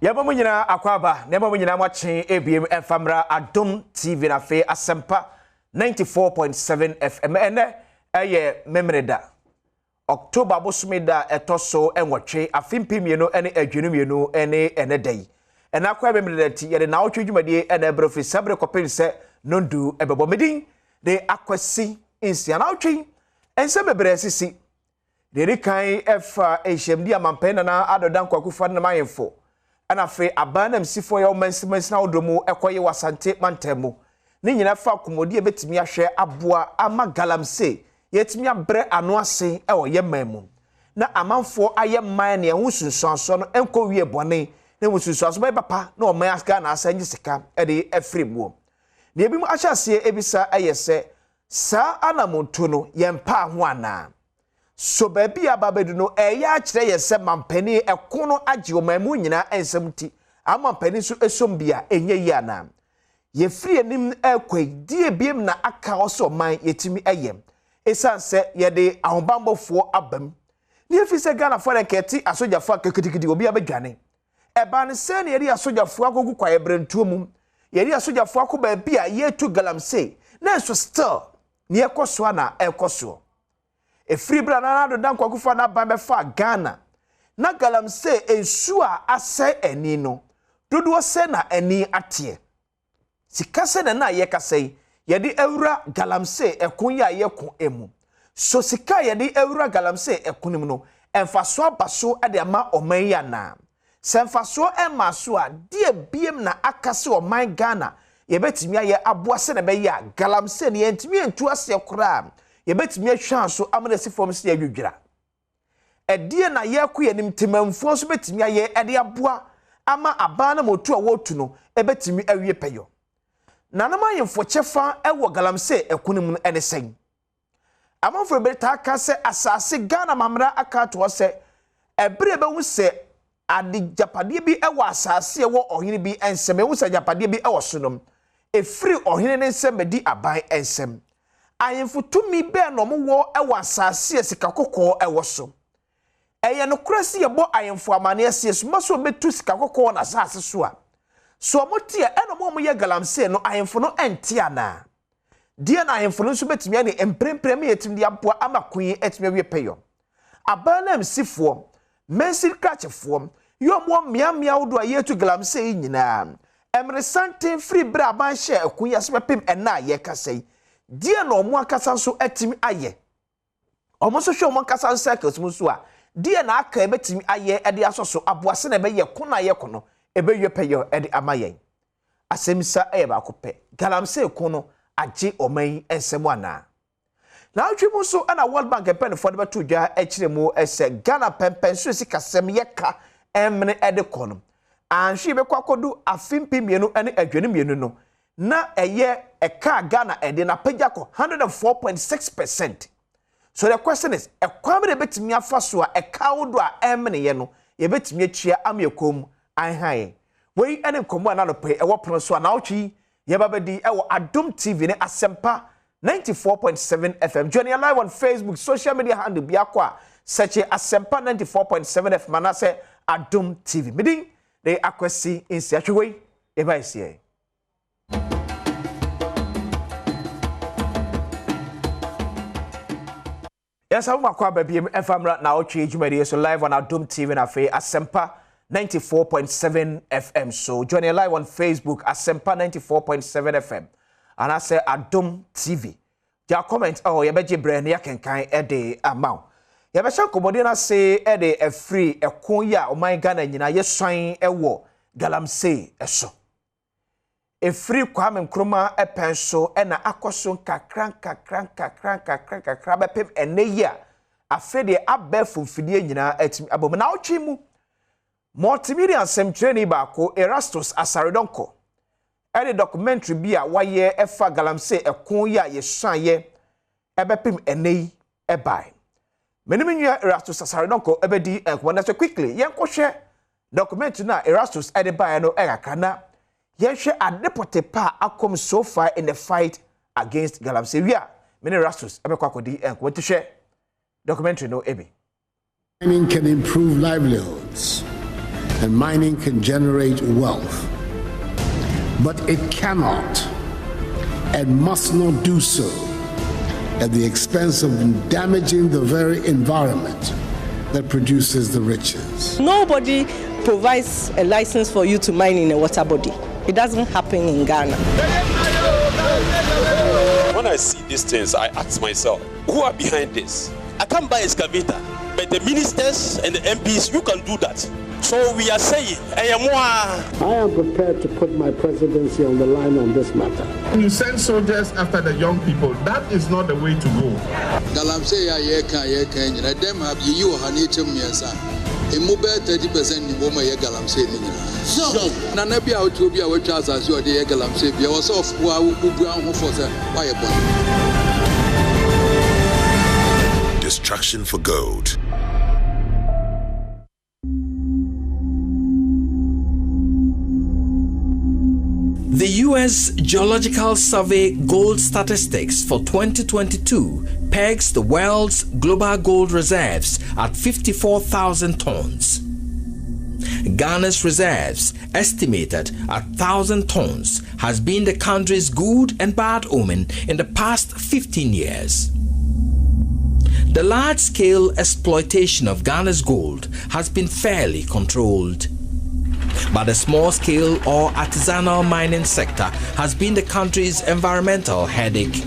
Yaba mu nyina akwaba na yaba mu nyina mwachen ABM Famra Adom TV na fe Asempa 94.7 FM ene eye memreda October bosumida etoso enwotwe afimpimienu ene adwenumienu ene enedai ena kwa memreda ti yede Nnawotwi dwumadie ene ebrofi sabre kopinse nondu ebebo medin de akwasi insia Nnawotwi ense bebre sisi de kan efa ehemdi amampena na adodan kwakufa na mayefo ana fe abanam sifo ya omansimansi na odomu ekoye wasante mantemu ni nyina fa komodi ebetimi ahwe aboa ama galamse yetimi abre ano ase ewo yemamu na amanfo aye man ne ehusunsuanso no enko wie bone na ehusunsuanso be papa na o man aska na asanje sika ede efrimuo ne ebimu ahyase ebisa ayese sa anamonto no yempa ho ana so baby ababedu no eya kire yese mampani ekono age o mamu nyina ensamti amampani so esombia enye yi ana ye free anim ekwe die biem na aka oso man yetimi eyem esanse ye de ahobambofo abam ni efise Ghana for nketi asojafo akakitikiti obi abadwane eba ne se ne ye asojafo agogu kwa ebrentuo mum ye asojafo akoba bia ye tu galamse na so still ne ekoso na ekoso efri bra na adodan kwakufa na ban befa Ghana na galamse ensu a ase ani no dodo se na ani atie sikase na ye kasei yedi ewura galamse ekun ya yekun emu so sika yedi ewura galamse ekunim no emfaso abaso ade ama oman ya na semfaso emaso a die biem na akase oman Ghana yebetimi aye aboase na be ya galamse ne yentimi entu ase kora yebetimi ahwanso amanasi fom se yadwudwira edie na ye koye nim temamfo so betimi aye ede aboa ama abana motu a wotu no ebetimi awie peyo nanama yemfo chefa ewo galamse ekunim no ene sen amanfo be ta aka se asase Ghana mamra aka to se ebre be hu se ade japade bi ewo asase ewo ohene bi ensem hu se japade bi ewo sonom efri ohene ne nsem di aban ensem ayemfo tumi be no mo wo ewo asase sika kokko ewo so eye no krasi yebo ayemfo amane ase so so betu sika kokko na asase so a so motie eno mo ye galamse no ayemfo no enti ana die na ayemfo no so betimi ane empremprem yetim di aboa amakun etimi wie peyo abanam sifo mensir krachefo yo mo miamia wodo ayetu galamse nyina emre santen free bra ban hye akun yase bepem ena ye kasei die na omo akasa so etimi aye omo so hwe omo akasa circles mu so a die na aka ebetimi aye ede asoso aboase na be ye kuna ye kono ebe yepeyo ede amayen asemisa eba kope galamse kono age oman ensemu ana Nnawotwi mu so ana World Bank pen for de to dwa ekiremu ese Ghana pempen so sikasem yeka emne ede kono anhwe be kwakodu afimpimienu ene adwenimienu no na eye eka Ghana ede na pagako 104.6%. So the question is ekwamre betimi afa so a eka wodo a emne ye no ye betimi atwia amekom anhan we ene komo ana no pe ewo prono so Nnawotwi yebabedi ewo Adom TV ne Asempa 94.7 FM joining live on Facebook social media handle biakwa search Asempa 94.7 FM manase Adom TV midin de akwasi insi atwe eba isi Yes, I'm a baby. If I'm right now, Nnawotwi so live on Adom TV na fe Asempa 94.7 FM. So join you live on Facebook Asempa 94.7 FM. And I say Adom TV. Your comment you beje brand ya kenkan ede amount. You be sure komodi na say ede a free a konya o my Ghana nyina ye swan ewo galamse eso. A free kwame nkroma epenso e na akoso kakra bepem eneya afede abefo fidie nyina atimi abom Nnawotwi mu multimedia sem training baako Erastus Asaredonko ede documentary bi a waye efa galamse ekon ya ye swan ebepem enei ebai menimnya Erastus Asaredonko ebedi enko so quickly yenkohwe documentary na Erastus ede bai no ekakana yehwe adepote pa akom so far in the fight against galamse wia many Erastus ebekwakodi enko tuhwe documentary no ebi mining can improve livelihoods. and mining can generate wealth, but it cannot and must not do so at the expense of damaging the very environment that produces the riches. Nobody provides a license for you to mine in a water body. It doesn't happen in Ghana. When I see these things, I ask myself, who are behind this? I can't buy excavator, but the ministers and the MPs, you can do that. So we are saying, I am prepared to put my presidency on the line on this matter. When you send soldiers after the young people, that is not the way to go. Immobile 30% ni woman ye galamsey ni nyina. So na na bia otu obi a watwa asase ode ye galamsey bia wo so ofo a wobu anho for say why ye born. Destruction for gold. The U.S. Geological Survey gold statistics for 2022 pegs the world's global gold reserves at 54,000 tons. Ghana's reserves, estimated at 1,000 tons, has been the country's good and bad omen in the past 15 years. The large-scale exploitation of Ghana's gold has been fairly controlled. But the small-scale or artisanal mining sector has been the country's environmental headache.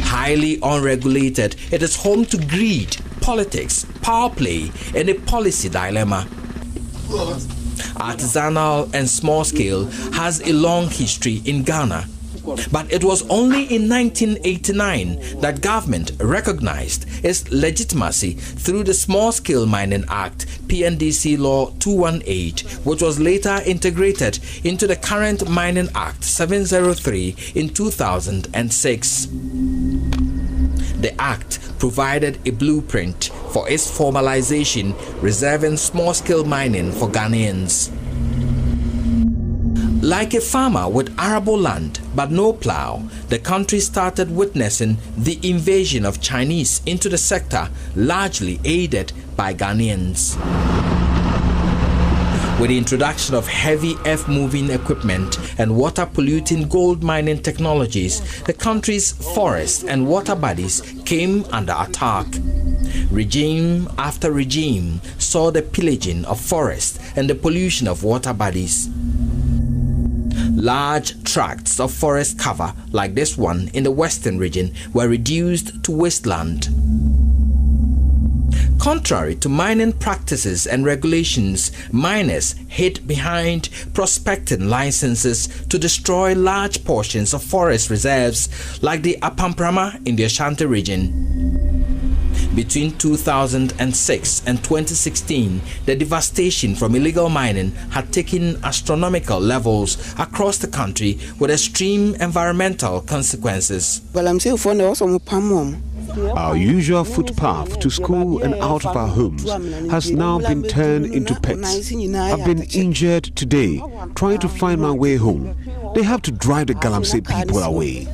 Highly unregulated, it is home to greed, politics, power play, and a policy dilemma. Artisanal and small-scale has a long history in Ghana. But it was only in 1989 that government recognized its legitimacy through the Small Scale Mining Act, PNDC Law 218, which was later integrated into the current Mining Act 703 in 2006. The act provided a blueprint for its formalization, reserving small-scale mining for Ghanaians. Like a farmer with arable land but no plow, the country started witnessing the invasion of Chinese into the sector, largely aided by Ghanaians. With the introduction of heavy earth-moving equipment and water-polluting gold mining technologies, the country's forests and water bodies came under attack. Regime after regime saw the pillaging of forests and the pollution of water bodies. Large tracts of forest cover, like this one in the western region, were reduced to wasteland. Contrary to mining practices and regulations, miners hid behind prospecting licenses to destroy large portions of forest reserves, like the Apamprama in the Ashanti region. Between 2006 and 2016, the devastation from illegal mining had taken astronomical levels across the country with extreme environmental consequences. Our usual footpath to school and out of our homes has now been turned into pits. I've been injured today trying to find my way home. They have to drive the Galamsey people away.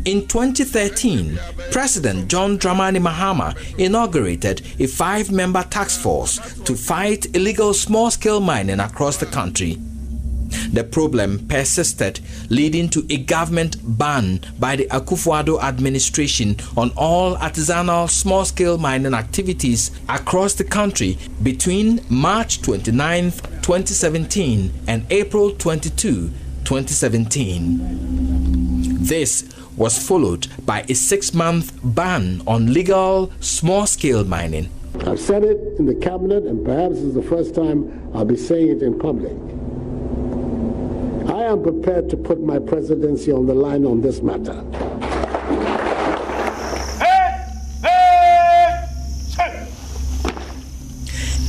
In 2013, President John Dramani Mahama inaugurated a 5-member task force to fight illegal small-scale mining across the country. The problem persisted, leading to a government ban by the Akufo-Addo administration on all artisanal small-scale mining activities across the country between March 29, 2017 and April 22, 2017. This was followed by a 6-month ban on legal small-scale mining. I've said it in the cabinet, and perhaps it's the first time I'll be saying it in public. I am prepared to put my presidency on the line on this matter.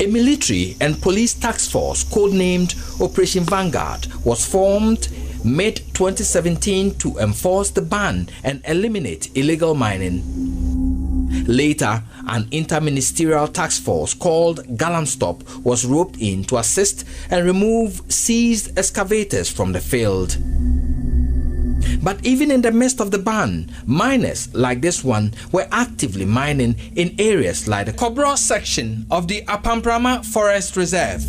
A military and police task force codenamed Operation Vanguard was formed mid-2017 to enforce the ban and eliminate illegal mining. Later, an interministerial task force called Galamstop was roped in to assist and remove seized excavators from the field. But even in the midst of the ban, miners like this one were actively mining in areas like the Kobro section of the Apamprama Forest Reserve.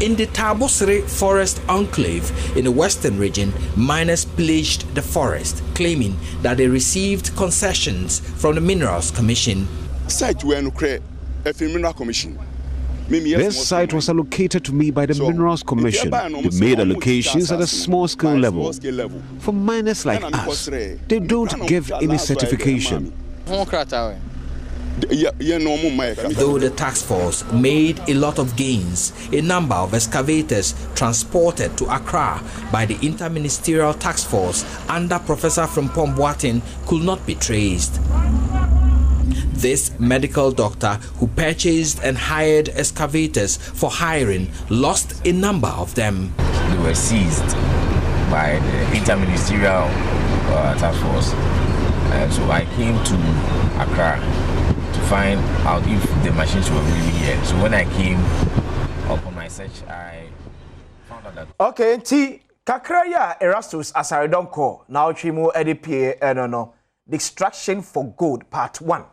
In the Tabosere Forest Enclave in the western region, miners pillaged the forest, claiming that they received concessions from the Minerals Commission. This site was allocated to me by the Minerals Commission. They made allocations at a small-scale level. For miners like us, they don't give any certification. Though the task force made a lot of gains, a number of excavators transported to Accra by the Interministerial Task Force under Professor Frimpong Boateng could not be traced. This medical doctor who purchased and hired excavators for hiring lost a number of them. They were seized by the Interministerial Task Force. So I came to Accra to find out if the machines were really here. So when I came upon my search, I found out that... Okay, T. Kakraya Erastus Asaridonko, Nnawotwi mu EDPA, no. Distraction for Gold, Part 1.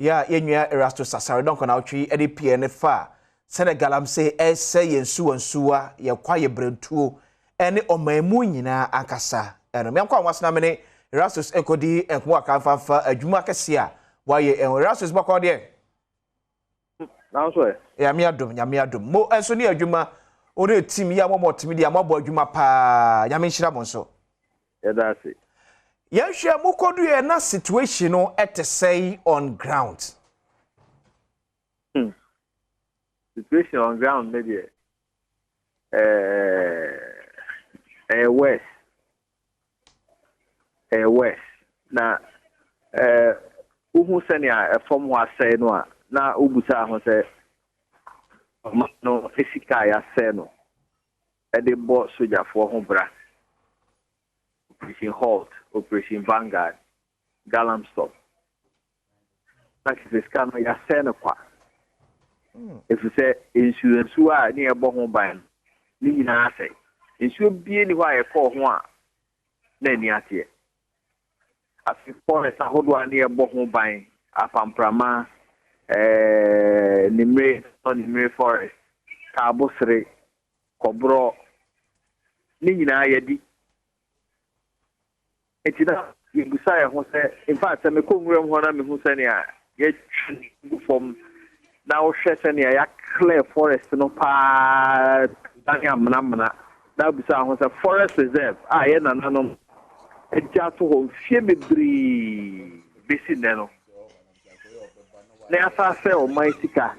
Yeah, Yenyua Erastus Asaridonko Nnawotwi EDPA ne fa. Senegalam say say yensu ansuwa ye kwaye brentuo ene omamu nyina ankasa. Eno me ankwa wasna mene Erastus ekodi enko akanfa adwuma kese a waye Erastus bako de. Now so ya me adom mo enso ne adwuma ore team ya mo team dia mo adwuma pa ya me nhira mo nso. Yeah, that's it. Yehwe mukodu ye na situation no say on ground. Situation on ground maybe west na uhu senia from wa say no na ubusa ho say no fisika ya say no e de bo soja for ho bra Operation Halt, Operation Vanguard, Galam Stop. Like this kind of yasenekwa. If you say insurance wa near Bohon Ban, Nina say, insurance be anywhere a call one, then yatia. As if forest a hold one near Bohon Ban, Apamprama, Nimre Forest, Tabosere, Kobro, Nina Yedi. In fact, I'm a congram when I'm who send ya from now Shesania clear forest no part Namana. Now was a forest reserve. I am an a just hold Shemibri Bisineno. Neasa say, oh, my sika,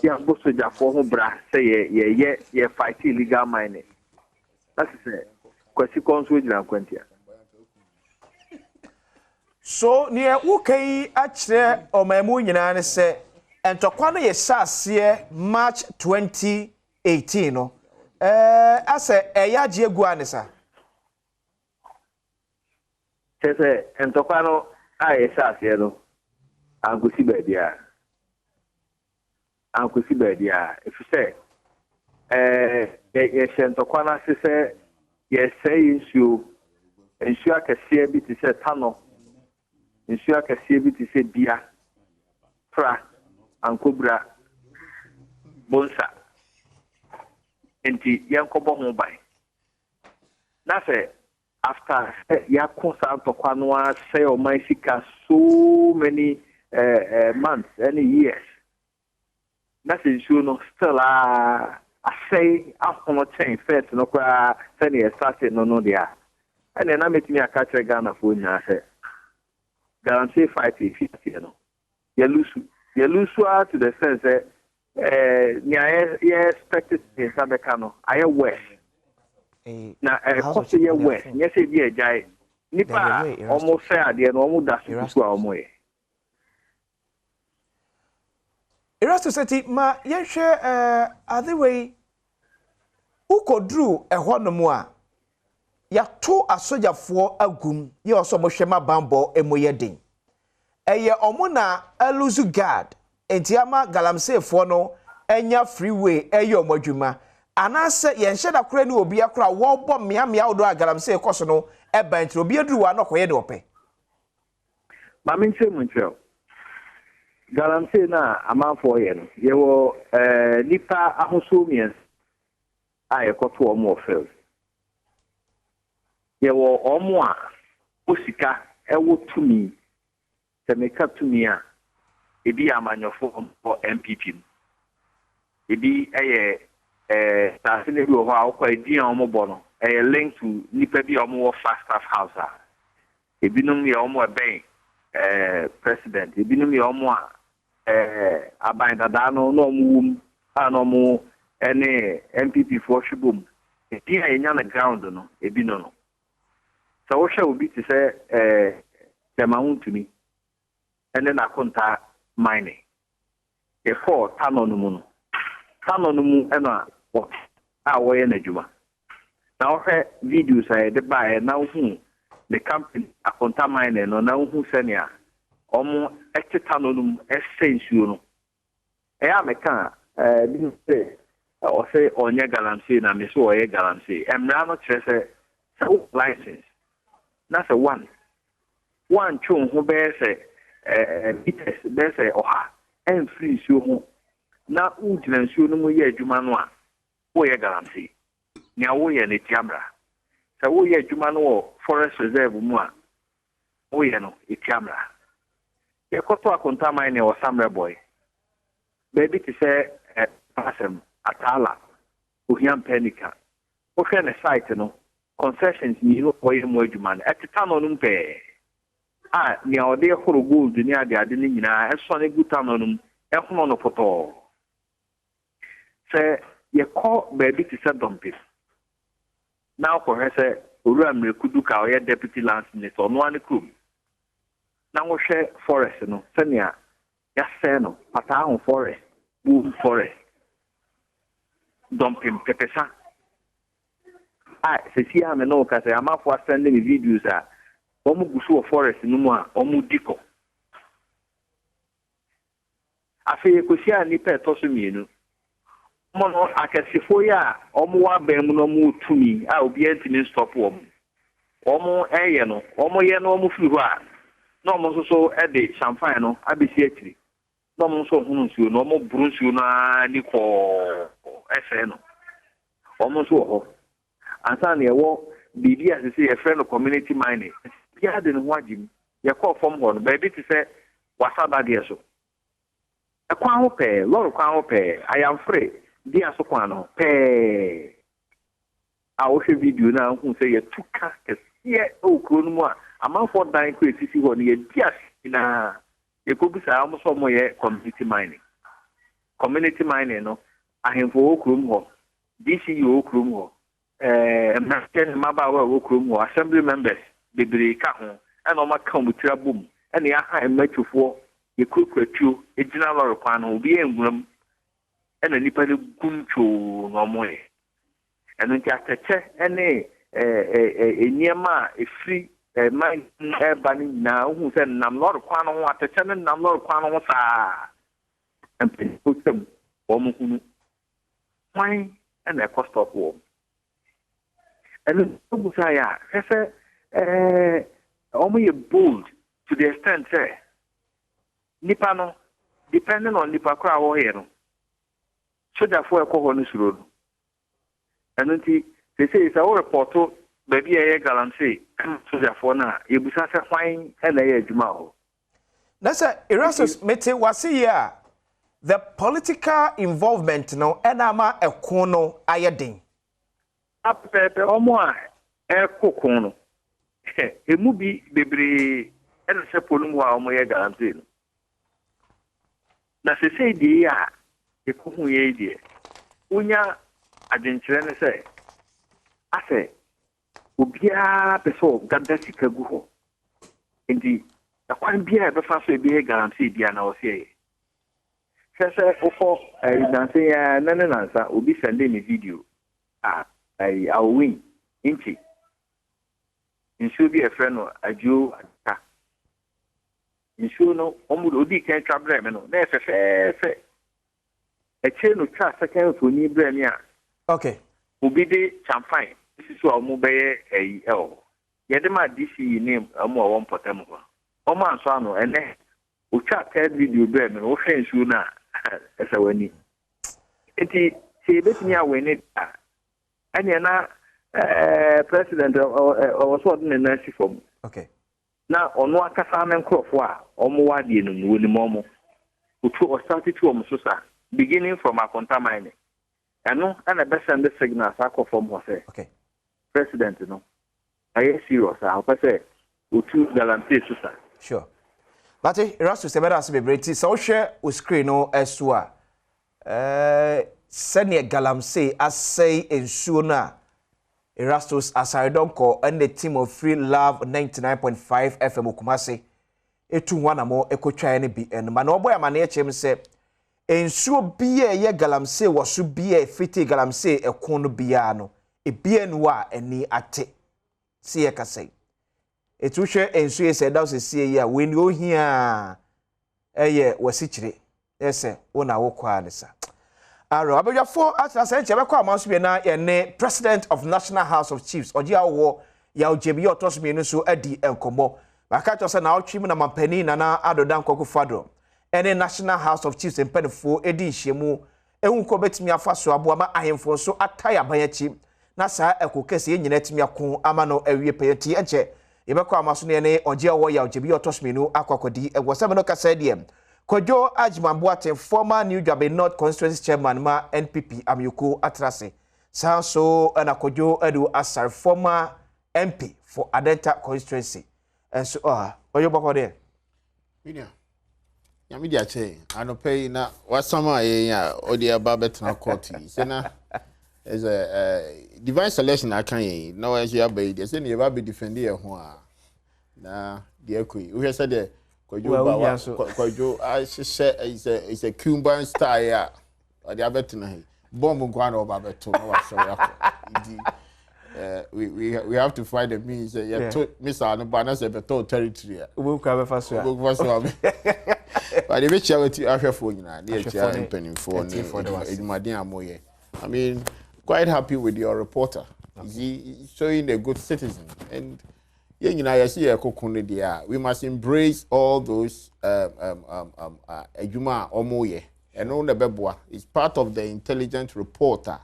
ya Bosoja for Hobra, say, ye fight illegal mining. That's it. Consequence with Quentia. So near Wukai achre omemu nyina ne se entokwa no ye sase March 2018 no ase eyaje egu anisa se entokwa no aye sase no ankusi badia if you say ye entokwa na se ye say insu akese bi ti se tano Insure Cassibi to say Bia, Fra, and Cobra, Bonsa, and the Yanko Mobile. That's it. After Yakos out of Quanoa, say, or my sika so many months, any years. That's insure still I say, after not saying first, no cry, send a started no there. And then I met me a catch a gun of wood, I said. Guarantee fight if you know. You lose to the sense that you expected in Sabekano. I am west. Now, I cost you west. Yes, it be a giant. Nipa almost fair, the normal dash to our way. Erastus said, ma, yes, share other way. Who could drew a honomoa? Ya to asoja for agum ye also mo hwema bambo emoyedin eye omuna aluzu guard entiama galamsey for no enya freeway eye omodwuma anase ye nhye da kora ni obi akora wo bo mia odo galamsey koso no eba ntro obi aduru wa no koye de ope ma me nche muncho galamsey na amanfo ye no ye wo nipa ahoso mien a ye koto omo ofel ye wo omo a osika ewo tumi semeka tumi a ebi amanyofo MPP ebi start ne bi ho a okwa edi omo bo no link to nipa bi omo fast staff house a ebinum ye omo ben president ebinum ye omo a aban dada no no omo anomo ene MPP for shibum ebi a enya na ground no ebi no so wo hwe obi ti se temahuntumi ene na konta mining e for tanonu no ena a wo ye na djuma na wo hwe videos a de ba na wo hu the company akonta mining no na wo hu senia omo tanonu essensuo no e ameka bi se o se onye galamsey na me so o ye galamsey emra no kire se license na se one chon ho be se bites be se oha en free so ho na ujina nsuo no mu ye adwuma no a wo ye galamsey nya wo ye ne tiamra se wo ye adwuma no forest reserve mu a wo ye no etiamra ye koto akonta mine o samre boy baby ti se pasem atala ohiam panika wo hwe ne site no concessions ni no koye mo adwuma no eteta no no pe ni ode horo gold ni ade ni nyina eso ne guta no no ehunu no poto se ye call baby ti se dumping now ko he oru amrekudu ka o ye deputy land minister no an kum na wo hwe forest no se ne a ya se no pata ahun forest boom forest dumping pepesa se si ame no ka se amafo send me videos a omu gusu of forest no mu a omu diko afi ekosia ni pe to so mienu mo no akasifo ya omu wa ban mu no mu tumi a obi antini stop omu eye no omu ye no omu firi ho a no omu so de champagne no abesi akiri no omu so hunu nsuo no omu buru nsuo na ni ko efe no omu so ho ansa na ewo bibi asese ye friend community mining ya de no wagim ye call from ho no baby ti se wasaba de so ekwa ho pe loro kwa ho pe I am free dia so kwa no pe a wo hwe video na hu se ye tuka kese o kro no mu a amanfo dan ko etisi ho no ye dia na ye ko bisa am so mo ye community mining no ahemfo o kro mu ho DCU o kro mu ho American Mabawa Wokrum assembly members, the Brika, and on my commuter boom, and the Aha Metro you could create a general plan will be in room and a nipper guncho no more. And then just a check and a nearma, a free mine banning now who said Namlor Quano water, and Namlor Quano and put them woman wine and a cost of war. And Busaya, only bold to the extent, Nipano, depending on Nipa Crow here. So therefore, a Cohonis road. And then they say it's our report, baby, a galamsey, so therefore now, you be such a fine and a Jumao. That's a Erasmus Mete was here. The political involvement no, and ama a corner ayading. Pepe omo a kokono e mu bi bebre e se polum wa omo ye garanti na se sei di ya e ko hu ye di unya adenkyere ne se ase obia peso ganda sika gu ho ndi akwan bia be fa so e bi garanti bia na o se se ofo danse ya nanansa obi sende me video I'll win. Inchi. In should be a friend of a Jew. In should know, Odi can't travel. There's a fair. A chain of trust account for New Bremia. Okay. Will be the champagne. This is what mobile a L. Yedema DC name omo won potem ho. Omo anso ano ene ucha third video be me wo hwe nsu na esa wani. Eti se betimi awene anya na president also na nasi form. Okay. Na ono akasa men krofo a omo wade no mu ni momo. Utu o start to omo so sa beginning from akonta mine. Eno ana be send the signal sa ko form ho say. Okay. President no. I serious. I hope say utu guarantee so sa. Sure. But Erasto se beda se bebreti so hwe o screen no eso a senior galamsey asay ensuo na Erastus Asaridonko and the team of Free Love 99.5 FM Okumase etu wana mo ekotwa ne bi en ma no boy amane echem se ensuo biye ye galamsey wo so biye fiti galamsey ekon no biya no ebie no a eni ate sie kasai etu hwe ensuo ye se da so sie ya weni ohia eye wasichire ese wona wo kwa ne sa Aro abejafo atase che bekwa amanso bi na ye ne President of National House of Chiefs oji awo ya ojebi otosmi no so adi enkomo maka cho se na otwim na mampani na adodan kokufado ene National House of Chiefs empanifo edi nhyiemu ehunko betimi afaso abo ama ahemfo so ataya banyachi na saa ekokese ye nyina timi akon ama no awie peyeti enche ye bekwa amanso ne oji awo ya ojebi otosmi no akwakodi egwosem no kasa diem Kojo Ajimambuate, former New Jabe North Constituency Chairman ma NPP Amyuku Atrase. So and Kojo Edu Asar, former MP for Adenta Constituency. And so what you about there? Media. Ya media che. I no pay na wasama ya odia babet na court. Sena is a divine selection I can no as you be. They say you be defending ho a. Na de akui. We said Kojo I say is a Cuban style or the abetina. Bomb guano babeto we have to find the means Miss Anubana beto territory. We'll cover first. But the rich charity are for you now, near penny for Madia Moye. I mean, quite happy with your reporter. He's showing a good citizen and we must embrace all those ejuma omoye and on the beboa is part of the intelligent reporter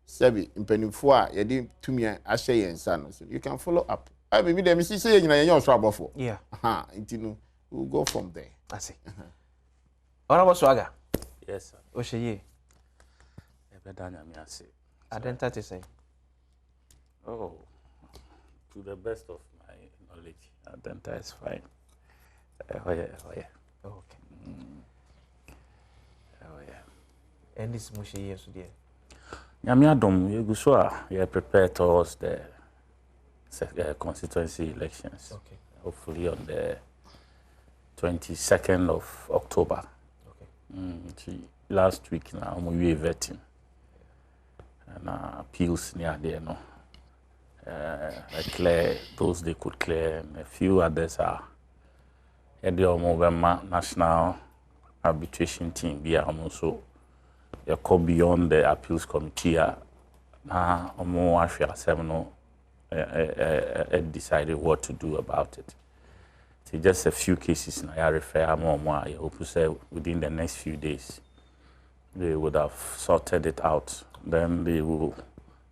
sebi impenifua yedi tumia ashe yensan so you can follow up I maybe them say you know trouble for yeah we'll go from there. I see. Honorable Swaga. Yes sir. Osheye ebedanya mi ase identity say oh to the best of my knowledge, Adenta is fine. Oh yeah. Okay. Oh yeah. And this mushy years today. Nyami Adom, you so are prepared towards the constituency elections. Okay. Hopefully on the 22nd of October. Okay. Last week now we were vetting and appeals near there no. Clear those they could clear and a few others are the National Arbitration Team we are also go beyond the appeals committee now decided what to do about it. So just a few cases I refer I hope to say within the next few days they would have sorted it out, then they will.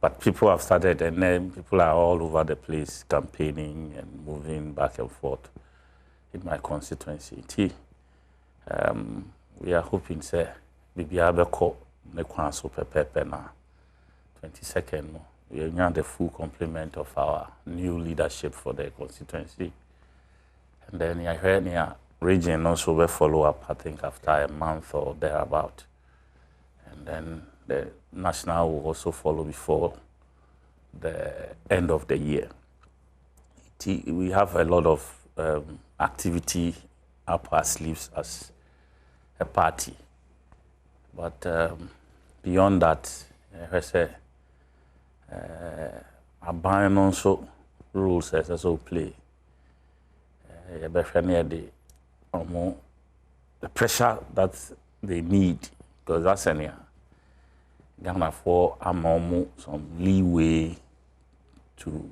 But people have started, and then people are all over the place campaigning and moving back and forth in my constituency. We are hoping, say, maybe Abeko Nekwanso Pepe na 22nd. We have the full complement of our new leadership for the constituency. And then I heard near region also will follow up, I think, after a month or thereabout. And then the national will also follow before the end of the year. We have a lot of activity up our sleeves as a party. But beyond that, I say, Aban also rules as also play. The pressure that they need, because that's an Ghana for some leeway to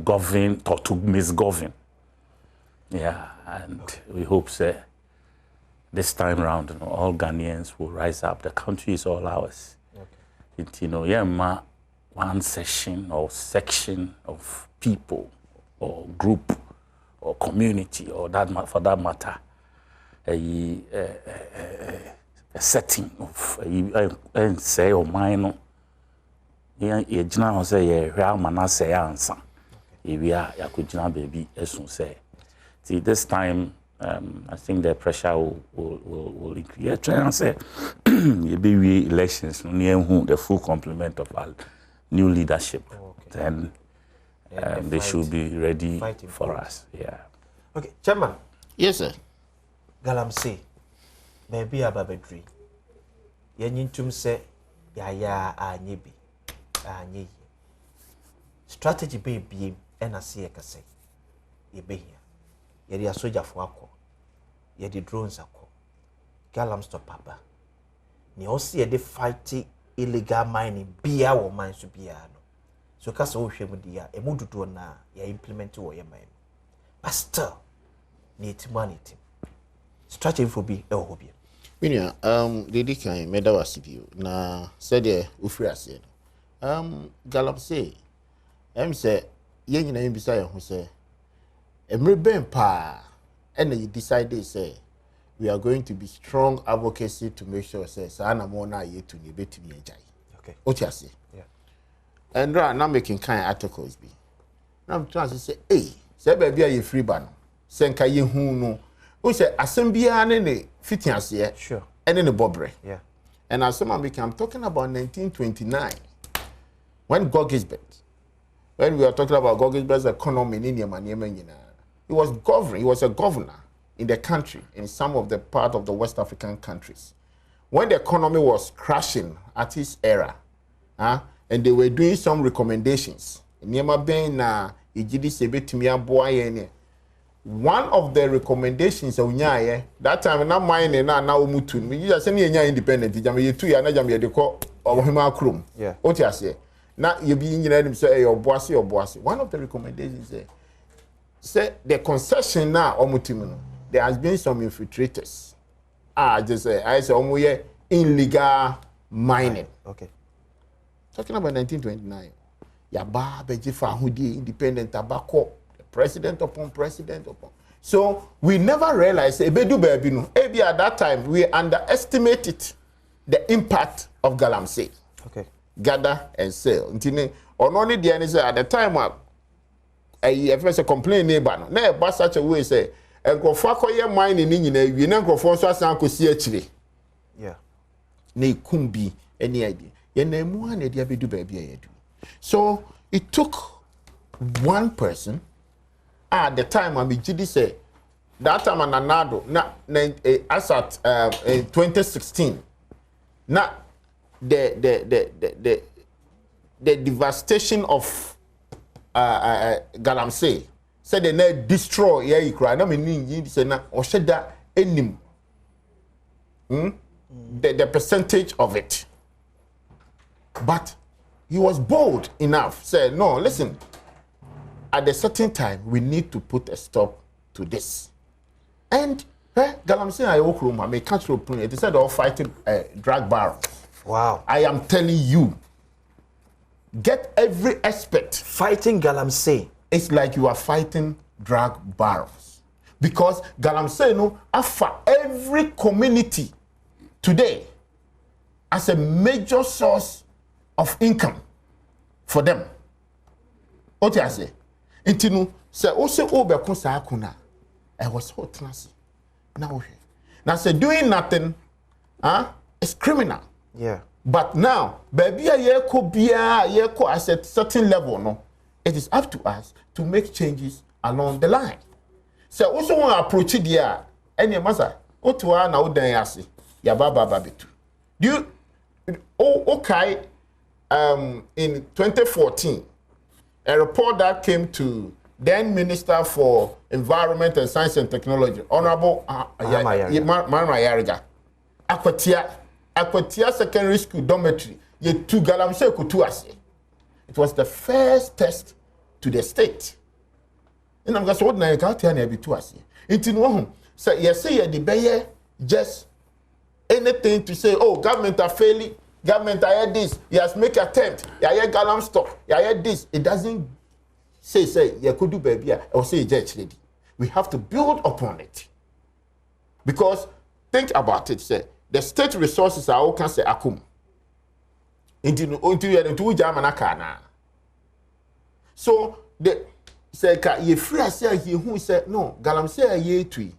govern or to misgovern. Yeah, and we hope that this time round, all Ghanaians will rise up. The country is all ours. Okay. One session or section of people or group or community or that for that matter, a setting of say or minor. You say real man say answer. We are yakujina baby as say. See this time. I think the pressure will increase. Try and say, maybe elections, the full complement of our new leadership. Then they should be ready for us. Yeah. Okay, Chairman. Yes, sir. Galamsey, maybe Ababedri. Yenintum say, ya anyibi, anyi. Strategy be and a see a case. Ye be here. Yedi a soldier for ako. Yedi drones ako. Galam stop papa. Ni osi yedi fighting illegal mining biya wo mine so biya no. So kasa wo hwemu dia emududu na ya implement wo ye mine. But still ni timani tim. Strategy for be e ho bia. Minia dedi kan meda wasibio na said ye ufri ase no. Galam say say ye nyina yin bisa ye ho say Emreben pa, and you decided say we are going to be strong advocacy to make sure say sana mona ye to ni beti mi enjai. Okay. What you say? Yeah. And now making kind articles be. Now I'm trying to say, hey, say baby you free ban. Senka ye hu no. O say asembia ne fiti ase. Sure. And then the bobre. Yeah. And as someone I'm talking about 1929 when Gogisbet. When we are talking about Gogisbet's economy in India, he was governor. He was a governor in the country, in some of the part of the West African countries. When the economy was crashing at his era, and they were doing some recommendations. One of the recommendations that time na mine na umutu. You just say independent. Yeah. What you say? Now you be engineer say your bossy. One of the recommendations say the concession now omutimu. There has been some infiltrators. I say illegal mining. Okay. Talking about 1929. Yaba bejifa hudi independent tobacco. President upon president upon. So we never realized ebedu baby no. Maybe at that time we underestimated the impact of Galamsey. Okay. Gather and sell. Ntine only the answer at the time I first complain neighbor no. Na e such a way say enkofo akoye mine ni nyina wi na enkofo so asan akosi akire. Yeah. Na ikumbi any idea. Ye na mu na dia bedu baby ayedu. So it took one person. At the time when Mijidi say that time Nanado as at in 2016 now the devastation of Galamsey said they need destroy you cry no mean say na or said that enim the percentage of it, but he was bold enough said no listen. At a certain time, we need to put a stop to this. And Galamsey I woke room, I may catch rope. They said all fighting drug barrels. Wow. I am telling you, get every aspect. Fighting Galamsey. It's like you are fighting drug barrels. Because Galamsey no after every community today as a major source of income for them. What do I say? Intinu say also obeko sa akuna I was hot nasi now say doing nothing is criminal. Yeah. But now baby yeko at a certain level no it is up to us to make changes along the line. So also want to approach it here any masa otua na odan yase ya baba betu do you okay in 2014 a report that came to then Minister for Environment and Science and Technology, Honorable Mara Yariga, Akwatia Secondary School Dormitory, ye two Galamsey kutuase. It was the first test to the state. And I'm going to say, what na can't hear me to us. Into no so you say the bayer just anything to say, oh, government are failing, government are this, you has make attempt, you galam stop, you this. It doesn't say you could do baby or say judge lady. We have to build upon it. Because think about it, say the state resources are all can say akum. Into Jamanakana. So the say ye free say he who said no, galam say ye tree.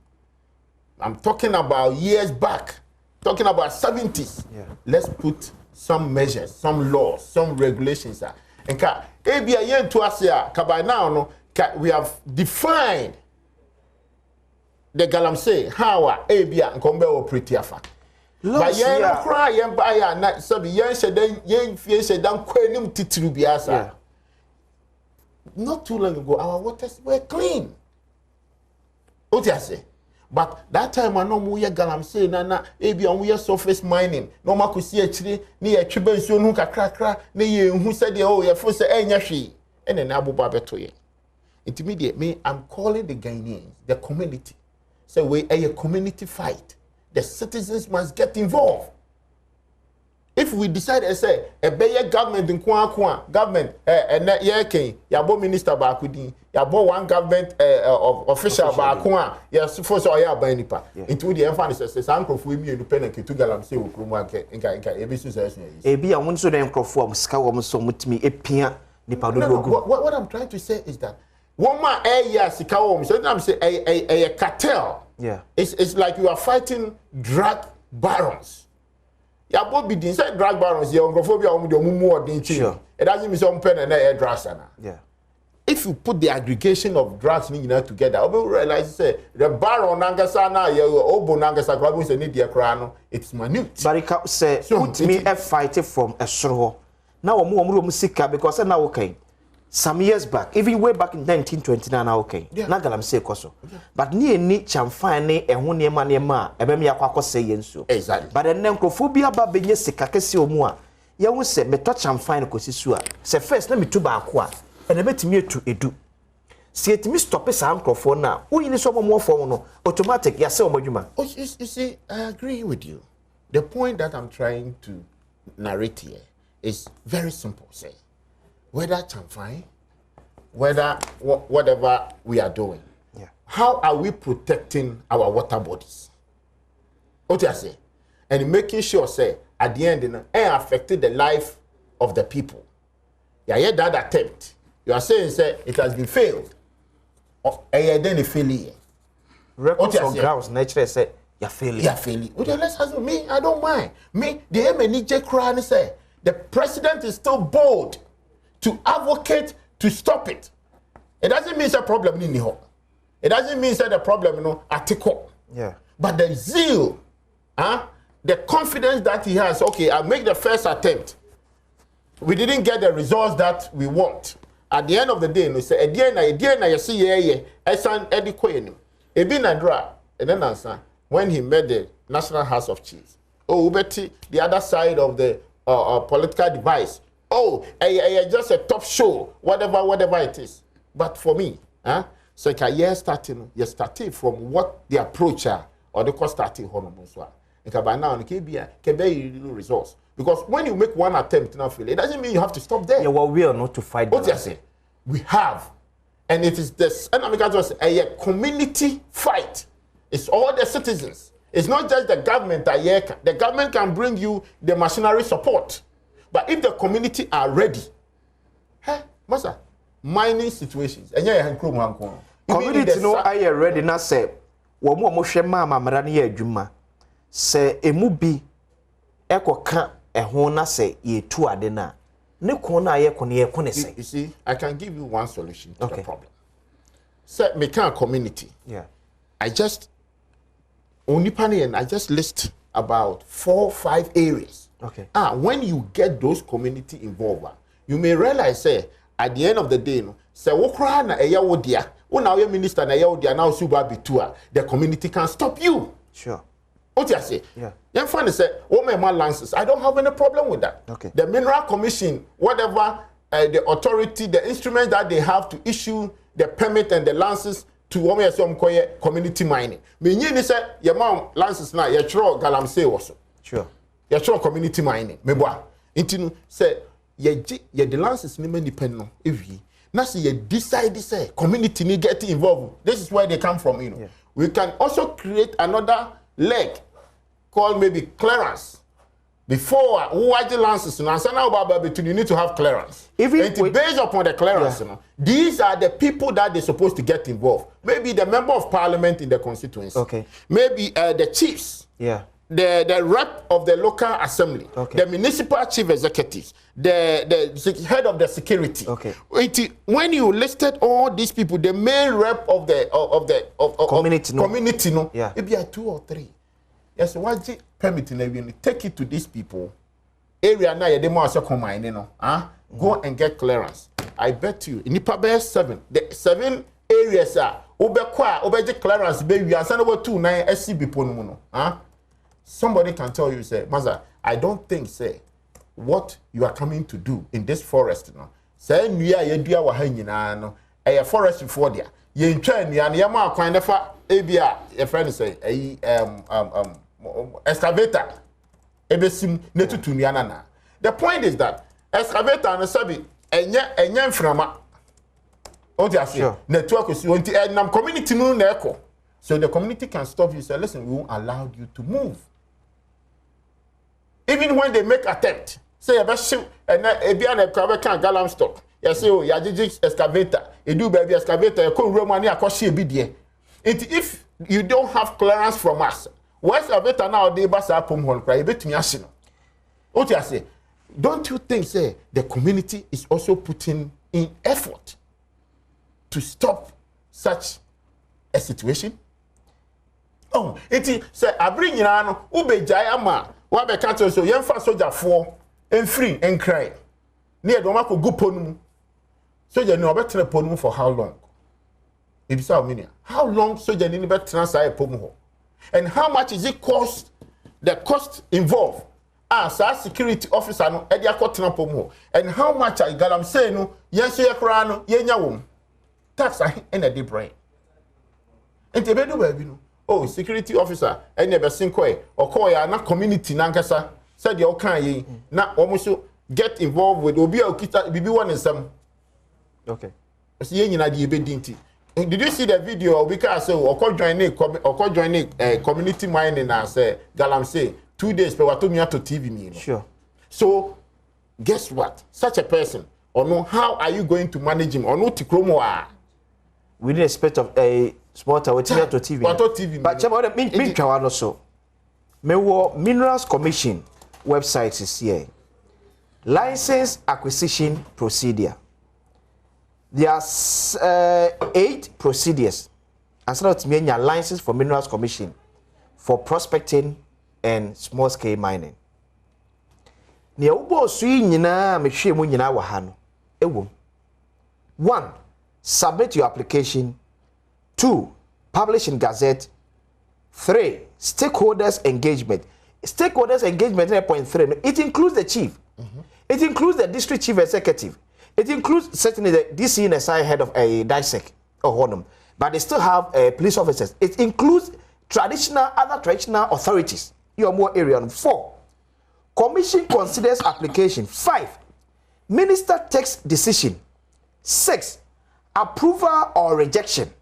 I'm talking about years back, talking about 70s. Yeah. Let's put some measures, some laws, some regulations. And by now, we have defined the galamsey how Abia and Combe operate afa. But yen no cry yen buy na sabi yen shedan yen fie shedan kwanim titru biasa. Not too long ago, our waters were clean. What you say? But that time I know we galamsey na ebi on we surface mining. No ma kusi achire ni e twebe nsuo nu kakrakra na ye hu se de oh ye fo se enya hwe ene na aboba beto ye. Intermediate me I'm calling the Ghanaians, the community. So we a community fight. The citizens must get involved. If we decide to say a better government in government yabo minister bakudi yabo one government official bakwa yes force oya banipa into the emphasis say sankrofo emi independent to galam say okromu anke nka ebi so ebi a won so den krofo am ska wom so mutimi epia nipa do go. What I'm trying to say is that one man sika wom so I'm say a cartel. Yeah, it's like you are fighting drug barons. Ya bobi din say drug barons, your homophobia mumu din chi. It doesn't mean some pen and air drugs. Yeah. If you put the aggregation of drugs together, you will realize say the baron nangasa na your obo nangasa crabs and need crano, it's minute. Barika say put me a fight from a soro. Now omu sika because now okay. Some years back, even way back in 1929, okay. Nagalam say koso. But ni chamfane e hu niema niema ebemi akwakọ say yenso. Exactly. But the necrophobia ba benye sika kesi omu a ye hu se meto chamfane kosi su a. Say first let me to ba akwa. E na betimi etu edu. See etimi stop sa necrophone na. Wo yin so mo form no automatic ya say omadwuma. Oh, you see, I agree with you. The point that I'm trying to narrate here is very simple, say. Whether chamfine, whether whatever we are doing, how are we protecting our water bodies? What I say, and making sure say at the end, it affected the life of the people. Yeah, that attempt. You are saying say it has been failed. Then it failure. Records on grounds, nature say you're failing. You're failing. Well, let's ask me. I don't mind. Me, the MNJ cry say the president is still bold to advocate to stop it. It doesn't mean it's a problem in the It doesn't mean it's a problem, article. Yeah. But the zeal, the confidence that he has, okay, I'll make the first attempt. We didn't get the results that we want. At the end of the day, we say, and then answer, when he made the National House of Chiefs, the other side of the political device, just a top show, whatever it is. But for me, so you starting from what the approach are or the cost starting by now results. Because when you make one attempt not fail, it doesn't mean you have to stop there. Yeah, well, we are not to fight. What you say? We have, and it is this. And I'm just a community fight. It's all the citizens. It's not just the government. The government can bring you the machinery support. But if the community are ready, Masa, mining situations, and community no I ready na say, wo mo hwe mama mara ne adwuma say emu bi ekoka eho na say ye tu ade na ne ko na ye ko ne say. You see, I can give you one solution to the problem. Say me can community. Yeah. I just list about 4 or 5 areas. Okay. When you get those community involved, you may realize, say, at the end of the day, say, minister the community can stop you. Sure. What you say? Yeah. Then finally say, my lances. I don't have any problem with that. Okay. The Mineral Commission, whatever the authority, the instrument that they have to issue the permit and the licenses to some community mining. Meaning is your mom license now, your true galamsey also. Sure. Your true community mining. Meboa. Intinu say ye the license ni independent if ye. Now see you decide say community need get involved. This is where they come from, you know. Yeah. We can also create another leg called maybe clearance. Before who are the licenses now, so now you need to have clearance. Even based upon the clearance, you know, these are the people that they're supposed to get involved. Maybe the member of parliament in the constituency. Okay. Maybe the chiefs. Yeah. The rep of the local assembly. Okay. The municipal chief executives. The head of the security. Okay. When you listed all these people, the main rep of the community, community, no. Yeah. It be a 2 or 3. Yes, what's the permitting everything? Take it to these people. Area now, you also combine, you know. Go and get clearance. I bet you, in Nipa 7, the 7 areas are over clearance, baby, and send over 2 9 SCB ponuno. Somebody can tell you, say, Maza, I don't think, say, what you are coming to do in this forest, no. Say, you do our hanging, no. A forest before there. You in train, and Yama, kind of ABR, a friend say, excavator. Ebesim netu tuniana. The point is that excavator and sabi enya frama. What you say? Network is you want community no na eko. So the community can stop you say, listen, we won't allow you to move. Even when they make attempt, say a shoot and ebia na kwa can galam stock. You say oh ya jiji excavator. You do baby excavator, you come Romani akoshi ebi die. If you don't have clearance from us, what's a better now? They bust up home hall cry. Bet me asino. What you say? Don't you think say the community is also putting in effort to stop such a situation? Oh, it is say I bring you an ube jayama. What be can't so young fast soldier 4 and free and cry. Near Domako go ponum. Soldier no better ponum for how long? It's how long soldier need better transfer ponum? And how much is it cost? The cost involved as a security officer no edia kotena pomo. And how much I galam say no yes ye kra no ye nya wom. Tax in a deep brain. And te bedu baby no. Oh, security officer any be sinko or call ya na community nankasa said you kan yi na almost get involved with obi okita bibi one in some. Okay. So ye nyina di ebedinti. Did you see the video? Because join community mining as Galamsey 2 days per watomia to TV me. Sure. So guess what? Such a person or no, how are you going to manage him or no tikromo? We didn't expect of a small tower to TV. But Chama mean also. Mewo Minerals Commission website is here. License acquisition procedure. There are 8 procedures. And so that's mean your license for Minerals Commission for prospecting and small scale mining. Ni ubo sui nyina mehwe mu nyina wa ha no. Ewo. 1. Submit your application. 2. Publish in Gazette. 3. Stakeholders engagement. Stakeholders engagement 3.3. It includes the chief. It includes the district chief executive. It includes certainly the DC and SI head of a DISEC or Honum, but they still have police officers. It includes other traditional authorities. You are more area. 4. Commission considers application. 5. Minister takes decision. 6. Approval or rejection.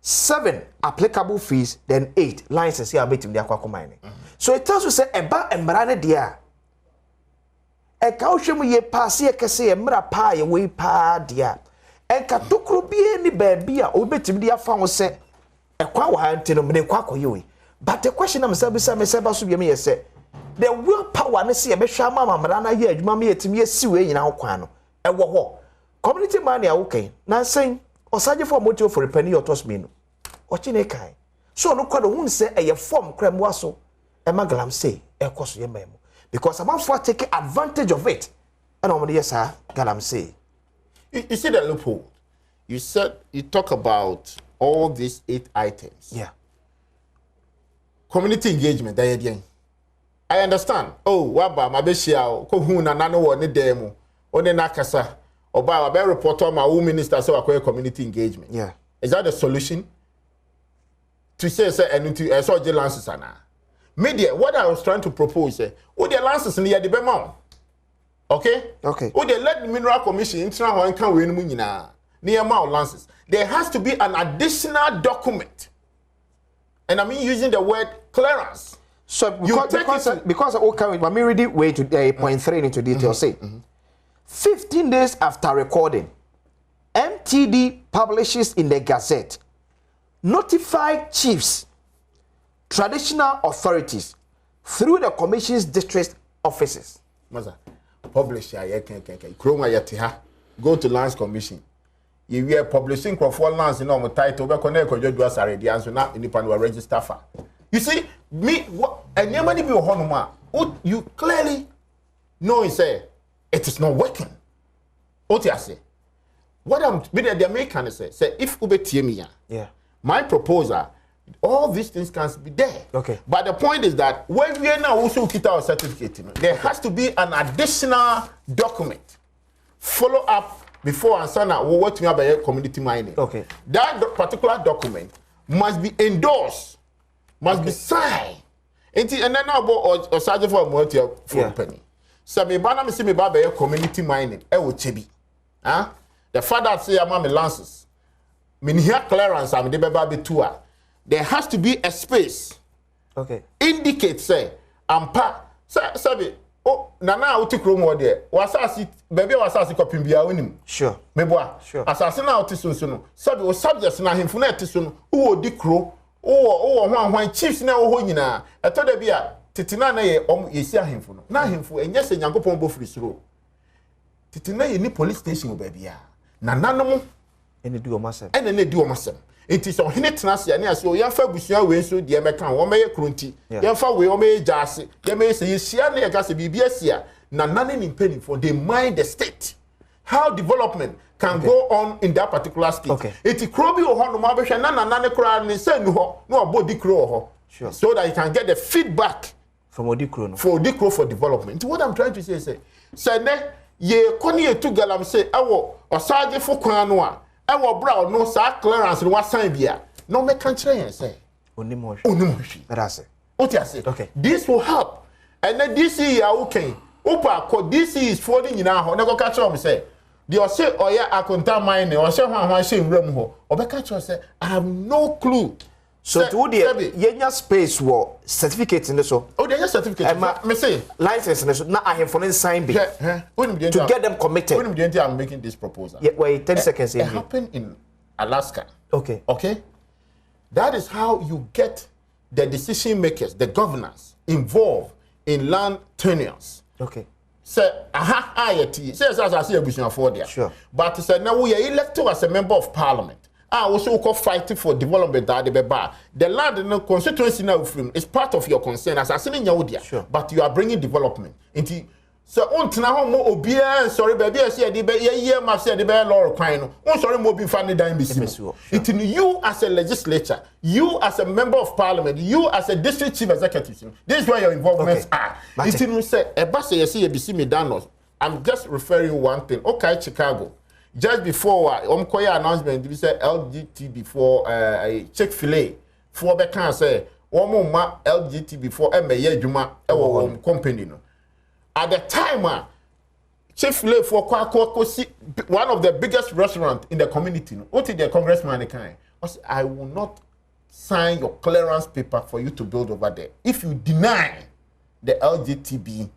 7. Applicable fees. Then 8. License here meeting the aqua mining. So it tells you say eba embrane dia. E ka ohwemu ye pass ye kese ye mra pa ye we pa dia. E ka tokro bie ni baabi a obetim dia fa ho se e kwa wa antino me kwa koye. But the question am say bisa me say ba so bia me ye say the will power ne se ye behwa ama mamra na ye adwuma me yetim ye si we nyina ho kwan no e wo ho community man ya wokan na sen osaje for motive for repany your toss me no o chine kai so no kwado hun se e ye form kram waso e magalam say e koso ye memo because I'm for taking advantage of it. And I'm yes, sir, Galamsey. You see the loophole. You talk about all these 8 items. Yeah. Community engagement. I understand. Oh, waba mabeshia ko hu na nano wo ne demo. One nakasa. Oba a report on my own minister so acquire community engagement. Yeah. Is that the solution? To say and to saw the lances ana. Media, what I was trying to propose is the lances near the Bemont. Okay? Okay. They let the Mineral Commission in one can win munina near Mount Lances. There has to be an additional document. And I mean using the word clearance. So because okay, let me read it way to point 3 into detail. Say 15 days after recording, MTD publishes in the Gazette notified chiefs, traditional authorities through the commission's district offices. Maza, publish ya Kroma yatiha. Go to Lands Commission. If you are publishing for lands in our title, we connect with you as already answer now in the panel register for. You see, me and your money be honoma. You clearly know it is not working. What you say? What I'm with the American say if ube TMIA, yeah, my proposal, all these things can be there. Okay. But the point is that when we are now also get our certificate, there has to be an additional document. Follow up before and son what we have a community mining. Okay. That particular document must be endorsed, must be signed. And then now about charge for multi for penny. So me bana me see me ba be community mining e wo chebi. Huh? The father say am me lances. Me here clearance am de be ba be tour. There has to be a space. Okay. Indicate say ampa say oh nana uti kromo there. Wasasi baby wasasi kopim bia wonim. Sure. Me boa. Sure. Asase na uti so no. Sabi o subjects na hemfu na eti so no. Wo di kro. Wo hwan chiefs na wo ho nyina. Eto da bia titina na ye yesi ahemfu no. Na ahemfu enye se nyankopon bo free suro. Titina ye ni police station ba bia. Na nanom ene di o masem. Ene di o masem. Enti so hene tenase ane ase o yamfa busua we nso de meka wo meye kronti. Yamfa we o meye jase. Ye meye se yesia na ye ka se bibia sia. Na nane ni penny for they mind the state. How development can go on in that particular state. Okay. Eti krobi o ho no ma behwe na nane kra ni se nu ho no obodi kro ho. Sure. So that you can get the feedback from Odikro no. For Odikro for development. What I'm trying to say is say ne ye koni etu galam say ewo osaje fo kwan no a ewo bra no sa clearance no wasan bia no me kan kire yen say onimohwi that's it. What you say? Okay. This will help. And then this is ya okay. Opa ko this is for the nyina ho na go ka kire me say the o say oya akonta mine o say hwan she nwram ho obeka kire say I have no clue. So to the yenya space wo certificate in the so. Oh, there's a certificate. Me say license in the so. Na I have for sign be. To get them committed. When I'm making this proposal. Yeah, wait 10 seconds. It happened in Alaska. Okay. Okay. That is how you get the decision makers, the governors involved in land tenures. Okay. Say ayeti. Say as say abusuan for there. Sure. But say now we are elected as a member of parliament. Also call fighting for development that the land in the constituency now is part of your concern as I seen in Yawodia. Sure. But you are bringing development into so on tina mo obia sorry baby I say the year ma say the law crime on sorry mo be funny down bisi. It you as a legislature, you as a member of parliament, you as a district chief executive. This is where your involvements are. It in say e ba say you bisi me danos. I'm just referring one thing. Okay, Chicago. Just before Koya announcement, we said LGT before Chick-fil-A. For the can say, ma LGT before Juma company. No. At the time, Chick-fil-A for one of the biggest restaurants in the community. No. What did the congressman kind? I will not sign your clearance paper for you to build over there if you deny the LGTB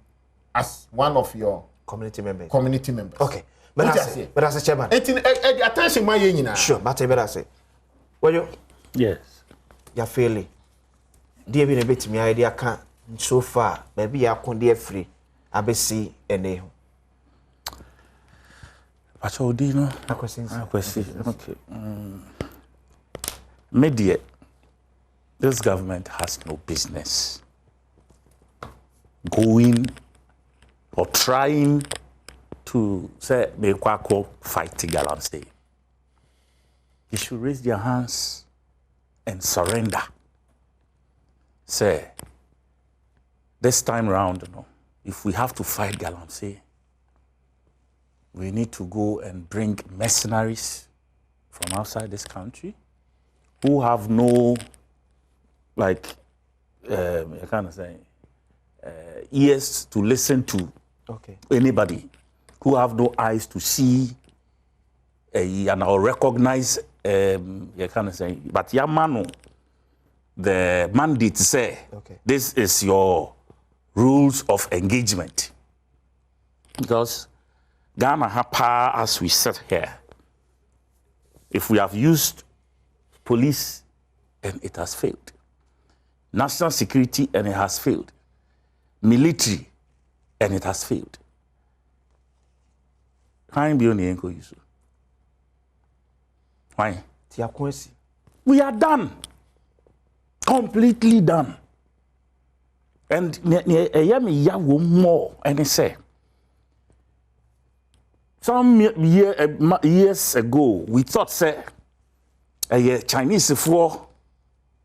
as one of your community members. Okay. But I say, chairman. Attention, my union. Sure, but I say, well, you. Yes. You're failing. Dear, be a bit me idea can so far. Maybe I can't dear free. I be see any. But you know, I question. Okay. Media. This government has no business going or trying to say me kwako fight galamsey. You should raise their hands and surrender. Say this time round, if we have to fight galamsey, we need to go and bring mercenaries from outside this country who have no, like, I kind of say, ears to listen to anybody, who have no eyes to see and or recognize, you kind of say, but Yamano, the mandate say, this is your rules of engagement. Because Ghana has power as we sit here. If we have used police and it has failed, national security and it has failed, military and it has failed, why be on the enco issue? Why? We are done. Completely done. And more and they say some years ago we thought say Chinese for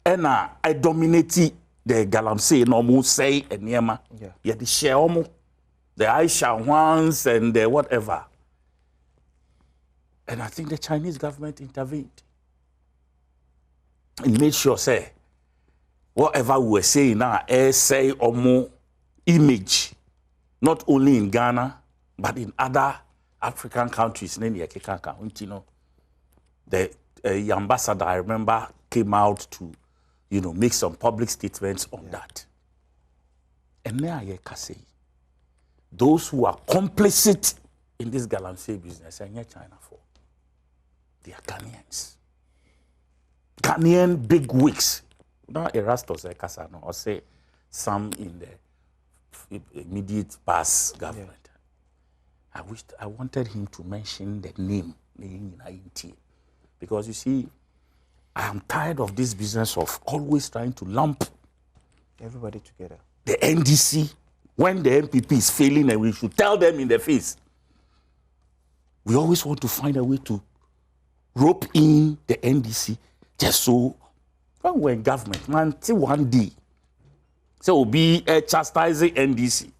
and I dominated the galamsey no say and yema the share the Aisha ones and the whatever. And I think the Chinese government intervened and made sure say whatever we were saying now, say omo image, not only in Ghana, but in other African countries. You know, the ambassador, I remember, came out to, you know, make some public statements on that. And now I can say, those who are complicit in this galamsey business, and China for, they are Ghanaians. Ghanaian big wigs. Not Erastus Ekasano, or say some in the immediate past government. I wanted him to mention the name, because you see, I am tired of this business of always trying to lump everybody together. The NDC, when the MPP is failing and we should tell them in the face, we always want to find a way to rope in the NDC just so when we're in government, man, till one day, so will be a chastising NDC.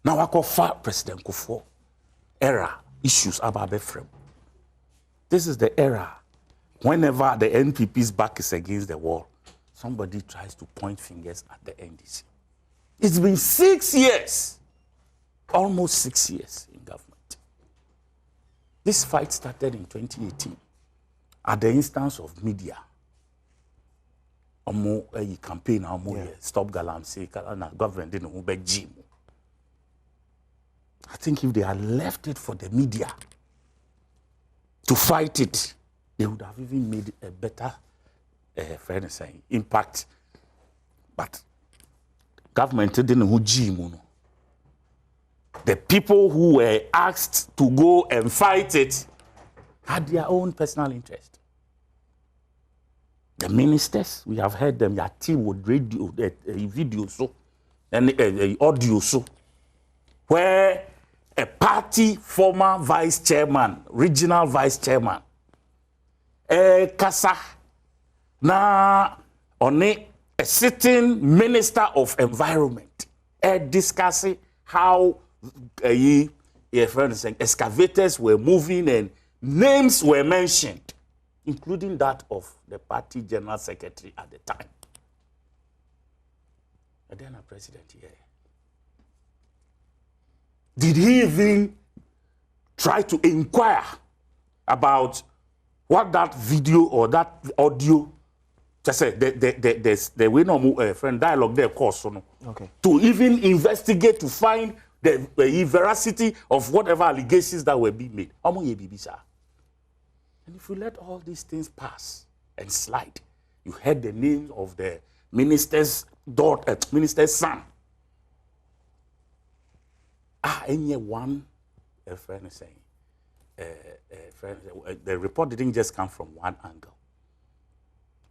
Now I call for President Kufuor era issues about the frame. This is the era. Whenever the NPP's back is against the wall, somebody tries to point fingers at the NDC. It's been 6 years, almost 6 years in government. This fight started in 2018 at the instance of media. A campaign stop galamsey government didn't obey Jim. I think if they had left it for the media to fight it, they would have even made a better impact. But government didn't know Jim. The people who were asked to go and fight it had their own personal interest. The ministers, we have heard them, your team would radio, video so, and audio so, where a party former vice chairman, regional vice chairman, Kasa, na on a sitting minister of environment, discussing how excavators were moving and names were mentioned, including that of the party general secretary at the time. And then a president here. Did he even try to inquire about what that video or that audio, just say the way no friend dialogue there course, to even investigate to find the veracity of whatever allegations that were being made? And if you let all these things pass and slide, you heard the name of the minister's daughter, minister's son. Any one friend is saying, the report didn't just come from one angle.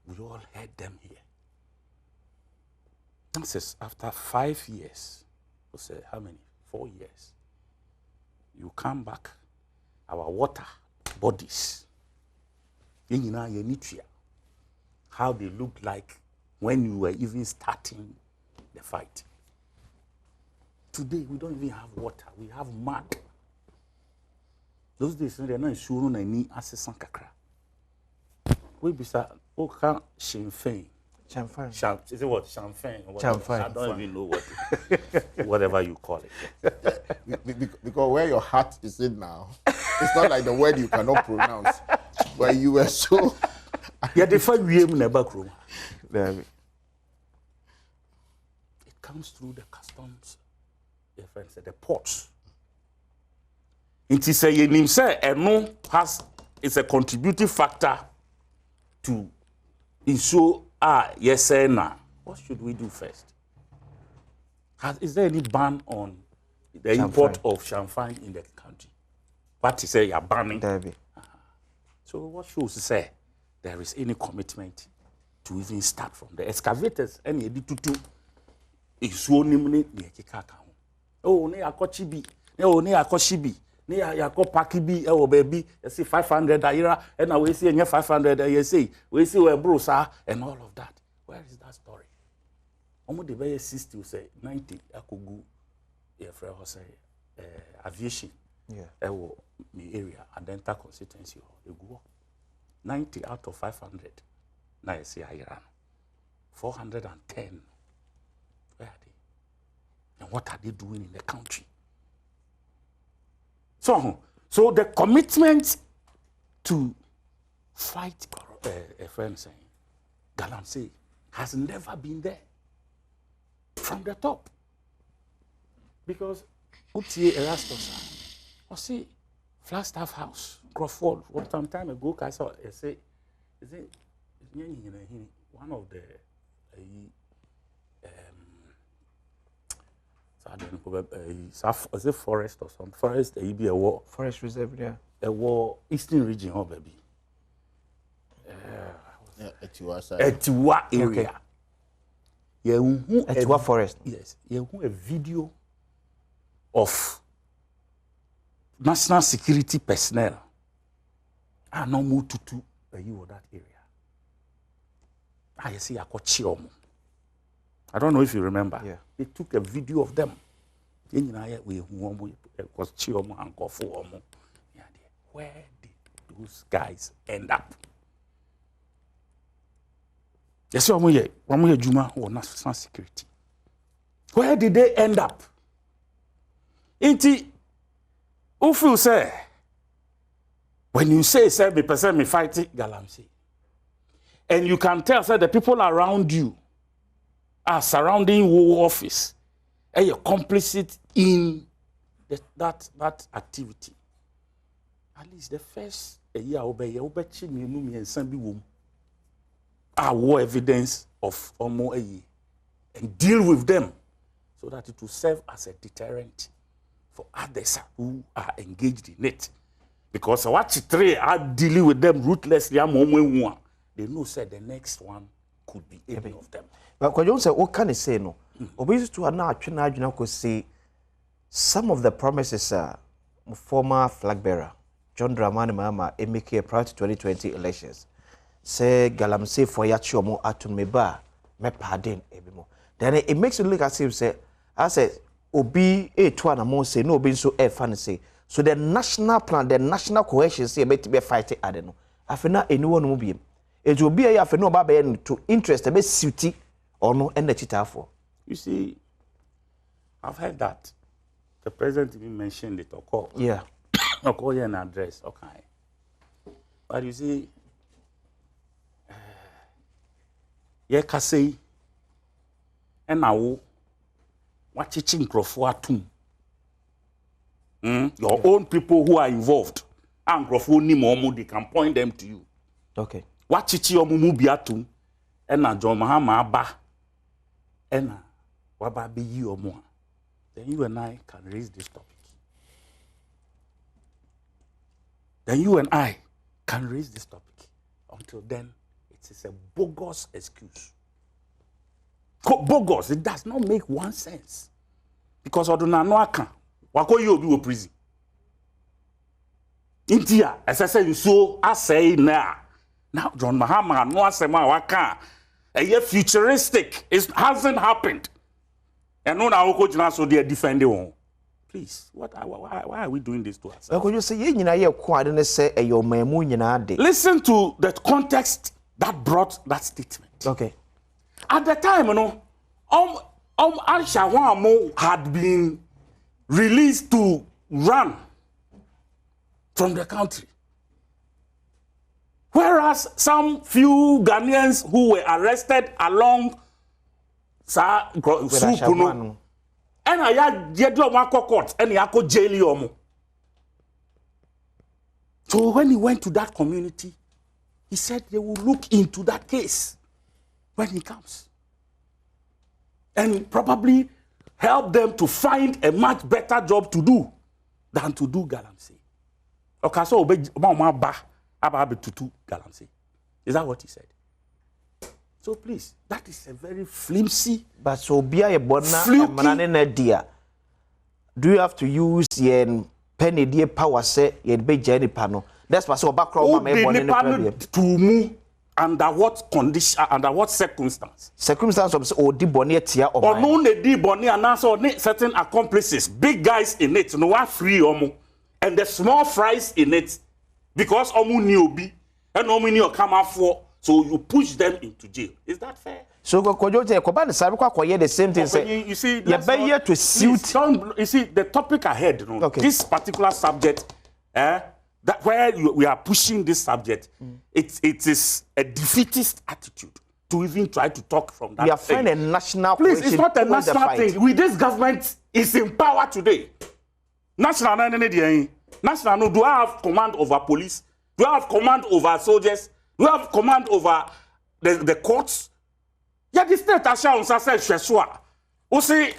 We all heard them here. This is after 5 years. We'll say, how many? 4 years. You come back, our water bodies, how they looked like when you were even starting the fight. Today, we don't even have water. We have mud. Those days, they're not sure na ni assessant kakra. We be sa oka champagne. Champagne. Is it what? Champagne. Champagne. I don't even know what. Whatever you call it. Because where your heart is in now, it's not like the word you cannot pronounce. Where you were so. Yeah, they find we in the back room. It comes through the customs. Your friend said the ports. It is a name say no has it's a contributing factor to ensure yes sir now. What should we do first? Is there any ban on the import of champagne in the country? What is say you're banning? So what shows say there is any commitment to even start from the excavators and you do is so nimni oh ne akochibi ne akoshibi ne yakọ pakibi e wo baby you see 500 ayira and now we see 500 you say we see we bro sir and all of that. Where is that story? Omo de be 60 say 90 akogu e frere ho say aviation e wo me area Adenta constituency e go 90 out of 500 na you see ayira 410. Where are they? And what are they doing in the country? So the commitment to fight a friend saying galamsey has never been there from the top. Because Utie Erastus, I see Flagstaff House, Crawford, some time ago, I saw say, is it one of the is it forest or some forest? Be a war. Forest reserve, yeah. A war eastern region, oh baby. Etiwa area. Etiwa forest. Yes. You a video of national security personnel. No more to you that area. I see a kochiomo. I don't know if you remember. Yeah. They took a video of them. Where did those guys end up? Yes, one more Juma or national security. Where did they end up? Inti, Ufu say, when you say 70% me fighting galamsey, and you can tell say the people around you are surrounding war office, and you're complicit in that activity. At least the first year war evidence of almost a year and deal with them so that it will serve as a deterrent for others who are engaged in it. Because what three are dealing with them ruthlessly, they know said the next one could be any of them. But when you say, what can I say no? Obviously, to an could say some of the promises former flag bearer John Dramani Mahama make prior to 2020 elections. Say galamsey for yachomo atun meba me pardon ebimo. Then it makes it look as if say I said obi to an amount say no obi so fan say so the national plan, the national cohesion say be fighting adeno. Afena anyone will be. It will be a afeno baba to interest be suity or no and the cheater for. You see, I've heard that the president even mentioned it or call. Yeah. Or call you an address, okay. But you see, yeah, Kasei, and now what teaching Crawford your own people who are involved, and Crawford ni momo, they can point them to you. Okay. What teaching omumu biatum, and na John Mahama ba, and waba be you or more. Then you and I can raise this topic. Then you and I can raise this topic. Until then, it is a bogus excuse. Bogus, it does not make one sense. Because Oduna Noaka, wako you be prison. India, as I said, so I say now. Now, John Mahama, no asema waka. A year futuristic. It hasn't happened. And no now so they are defending one. Please, why are we doing this to ourselves? Listen to the context that brought that statement. Okay. At the time, you know, Al-Shawamo had been released to run from the country. Whereas some few Ghanaians who were arrested along Supuno, and I had Jedro court and Yako jail. So when he went to that community, he said they will look into that case when he comes. And probably help them to find a much better job to do than to do galamsey. Okay, so galamsey. Is that what he said? So please, that is a very flimsy. But so be a bona dear. Do you have to use the penny dear power say you'd be Jenny Pano? That's what so background to move under what condition, under what circumstance? Circumstance of or di bonnetia or no di bonnet and also certain accomplices, big guys in it, no one free and the small fries in it because omu newbie and omu new come out for. So you push them into jail. Is that fair? So the same thing. You see, you're to suit. You see, the topic ahead, you know, okay. This particular subject, that where we are pushing this subject, it is a defeatist attitude to even try to talk from that. We are finding a national. Please, it's not a national thing. With this government is in power today. National, do I have command over police? Do I have command over soldiers? Do you have command over the courts? Yeah, the state asha unsa say hweswa. O say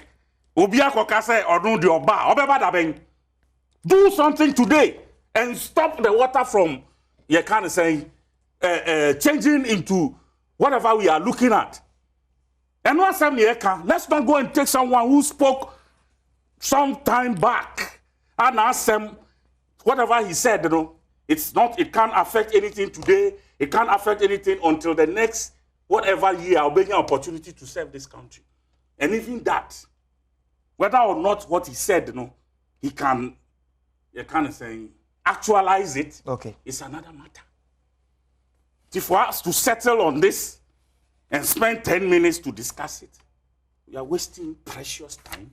obia kokase odun de oba. Obeba da ben. Do something today and stop the water from you can say changing into whatever we are looking at. And what some let's not go and take someone who spoke some time back and ask them whatever he said, you know, it can't affect anything today. It can't affect anything until the next, whatever year, I'll be an opportunity to serve this country. And even that, whether or not what he said, you know, he can, you kind say, actualize it, okay, it's another matter. If for us to settle on this and spend 10 minutes to discuss it, we are wasting precious time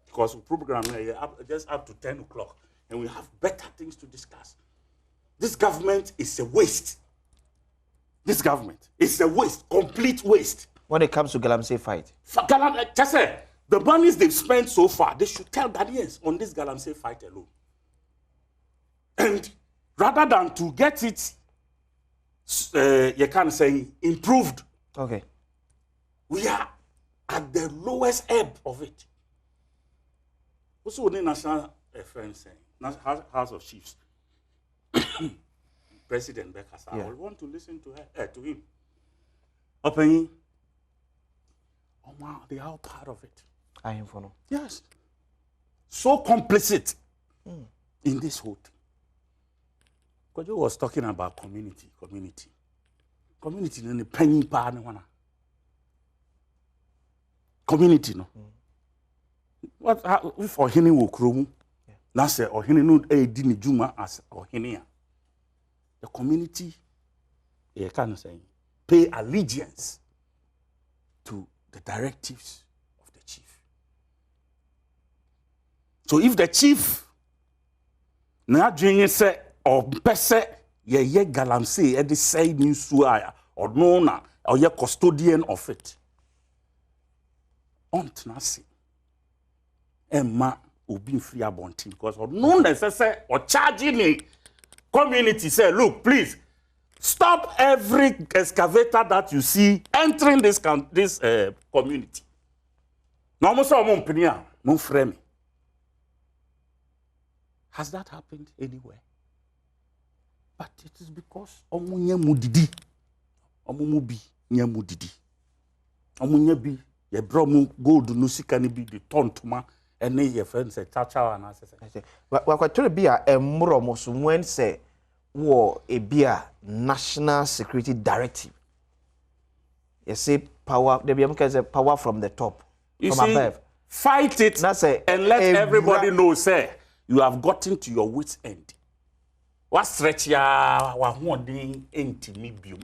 because the program is just up to 10 o'clock and we have better things to discuss. This government is a waste. This government is a waste, complete waste. When it comes to Galamsey fight. Just say, the monies they've spent so far, they should tell Ghanaians on this Galamsey fight alone. And rather than to get it, you can say, improved. Okay. We are at the lowest ebb of it. Also, the National Friends saying, House of Chiefs. President Bekasa, I would want to listen to her, to him. Opening, oh wow, they are all part of it. I am for no. Yes. So complicit in this whole thing. Kojo was talking about community. Community, no penny pa no wana. Community, no. What if Ohini wo kromu? Na say Ohini no di ni juma as Ohini. The community, you can say, pay allegiance to the directives of the chief. So if the chief na dwene say or pese ye galamsey e de say ni suaya or no na or ye custodian of it. Ontnasi Emma obi free abonti because or no necessary or charging me. Community say, look, please, stop every excavator that you see entering this community. No more so mon frame. Has that happened anywhere? But it is because omunye mudidi, omumubi nye mudidi, omunye bi ye bromu gold no sika ni bi the ton tuma. And your friend said, Tacha and I said, what could be a muromos when say, war a beer national security directive? You see, power, the BMK is a power from the top, from above. Fight it and let everybody know, say, you have gotten to your wit's end. What stretch ya wahonding intimibium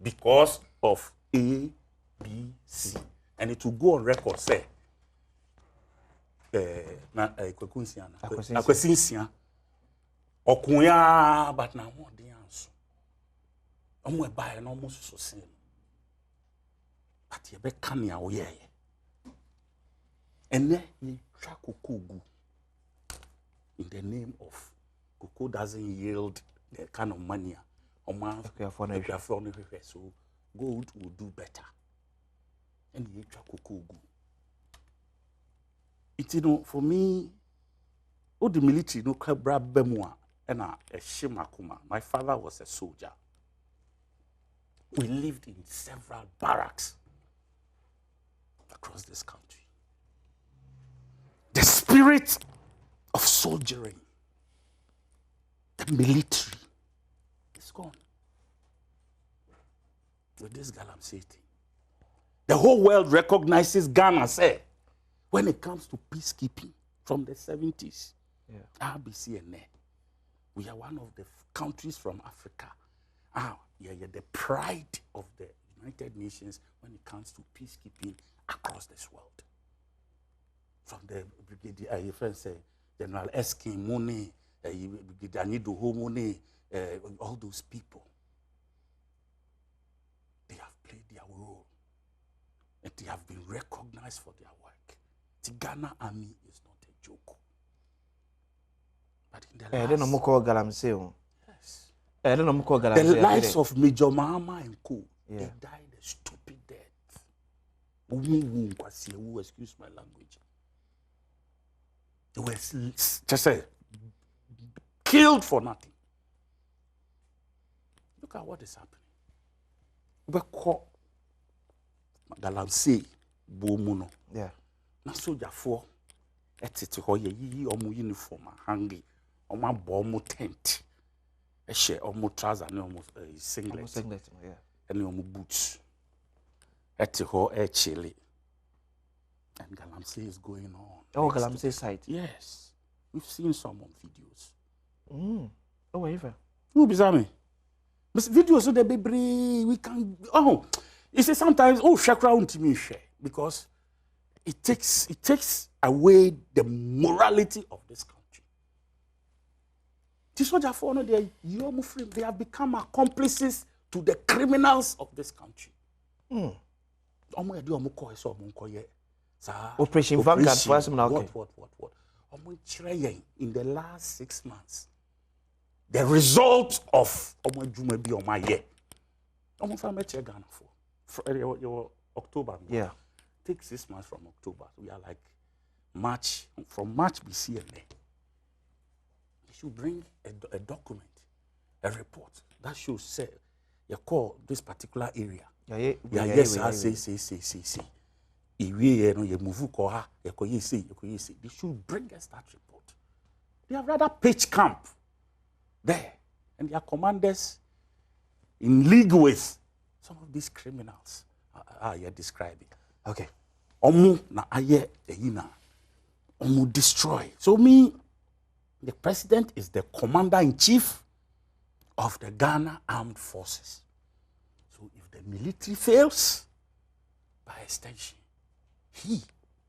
because of A, B, C. And it will go on record, say, Akwesinsia. Okunya, but now one day answer. I'm going to buy an almost so same. But you be coming out here. And then you track Kukugu in the name of Kuku doesn't yield the kind of money. So gold will do better. And you track Kukugu. It's, you know, for me, all the military, no kabra bemwa, and a shimakuma. My father was a soldier. We lived in several barracks across this country. The spirit of soldiering, the military, is gone. With this Galamsey thing. The whole world recognizes Ghana, say, when it comes to peacekeeping from the 70s, RBC and we are one of the countries from Africa. The pride of the United Nations when it comes to peacekeeping across this world. From the Brigadier, your friend say, General Eskin Mone, Brigadier Nido Homone, all those people, they have played their role and they have been recognized for their work. The Ghana army is not a joke. But in the lives of Major Mahama and Co, they died a stupid death. Excuse my language. They were just killed for nothing. Look at what is happening. We call Galamsey Bomuno. Yeah. Na soldier for etete ho ye yi omo uniform hangi omo bomb tent e share omo trouser na omo singlet yeah, and omo boots ete ho e chile and Galamsey is going on. Oh, Galamsey site. Yes, we've seen some on videos. Oh, even who bizarre but videos so the baby we can you see sometimes shakra untimi share because it takes away the morality of this country. They have become accomplices to the criminals of this country. Operation Vanguard for us now. What? In the last 6 months, the result of October. Yeah. Take 6 months from October. We are like March. From March, we see a May. You should bring a document, a report that should say, you call this particular area. Say. They should bring us that report. They have rather pitch camp there, and their commanders in league with some of these criminals you're describing. Okay. Omu na aye eyina. Omu destroy. So me, the president is the commander-in-chief of the Ghana Armed Forces. So if the military fails, by extension, he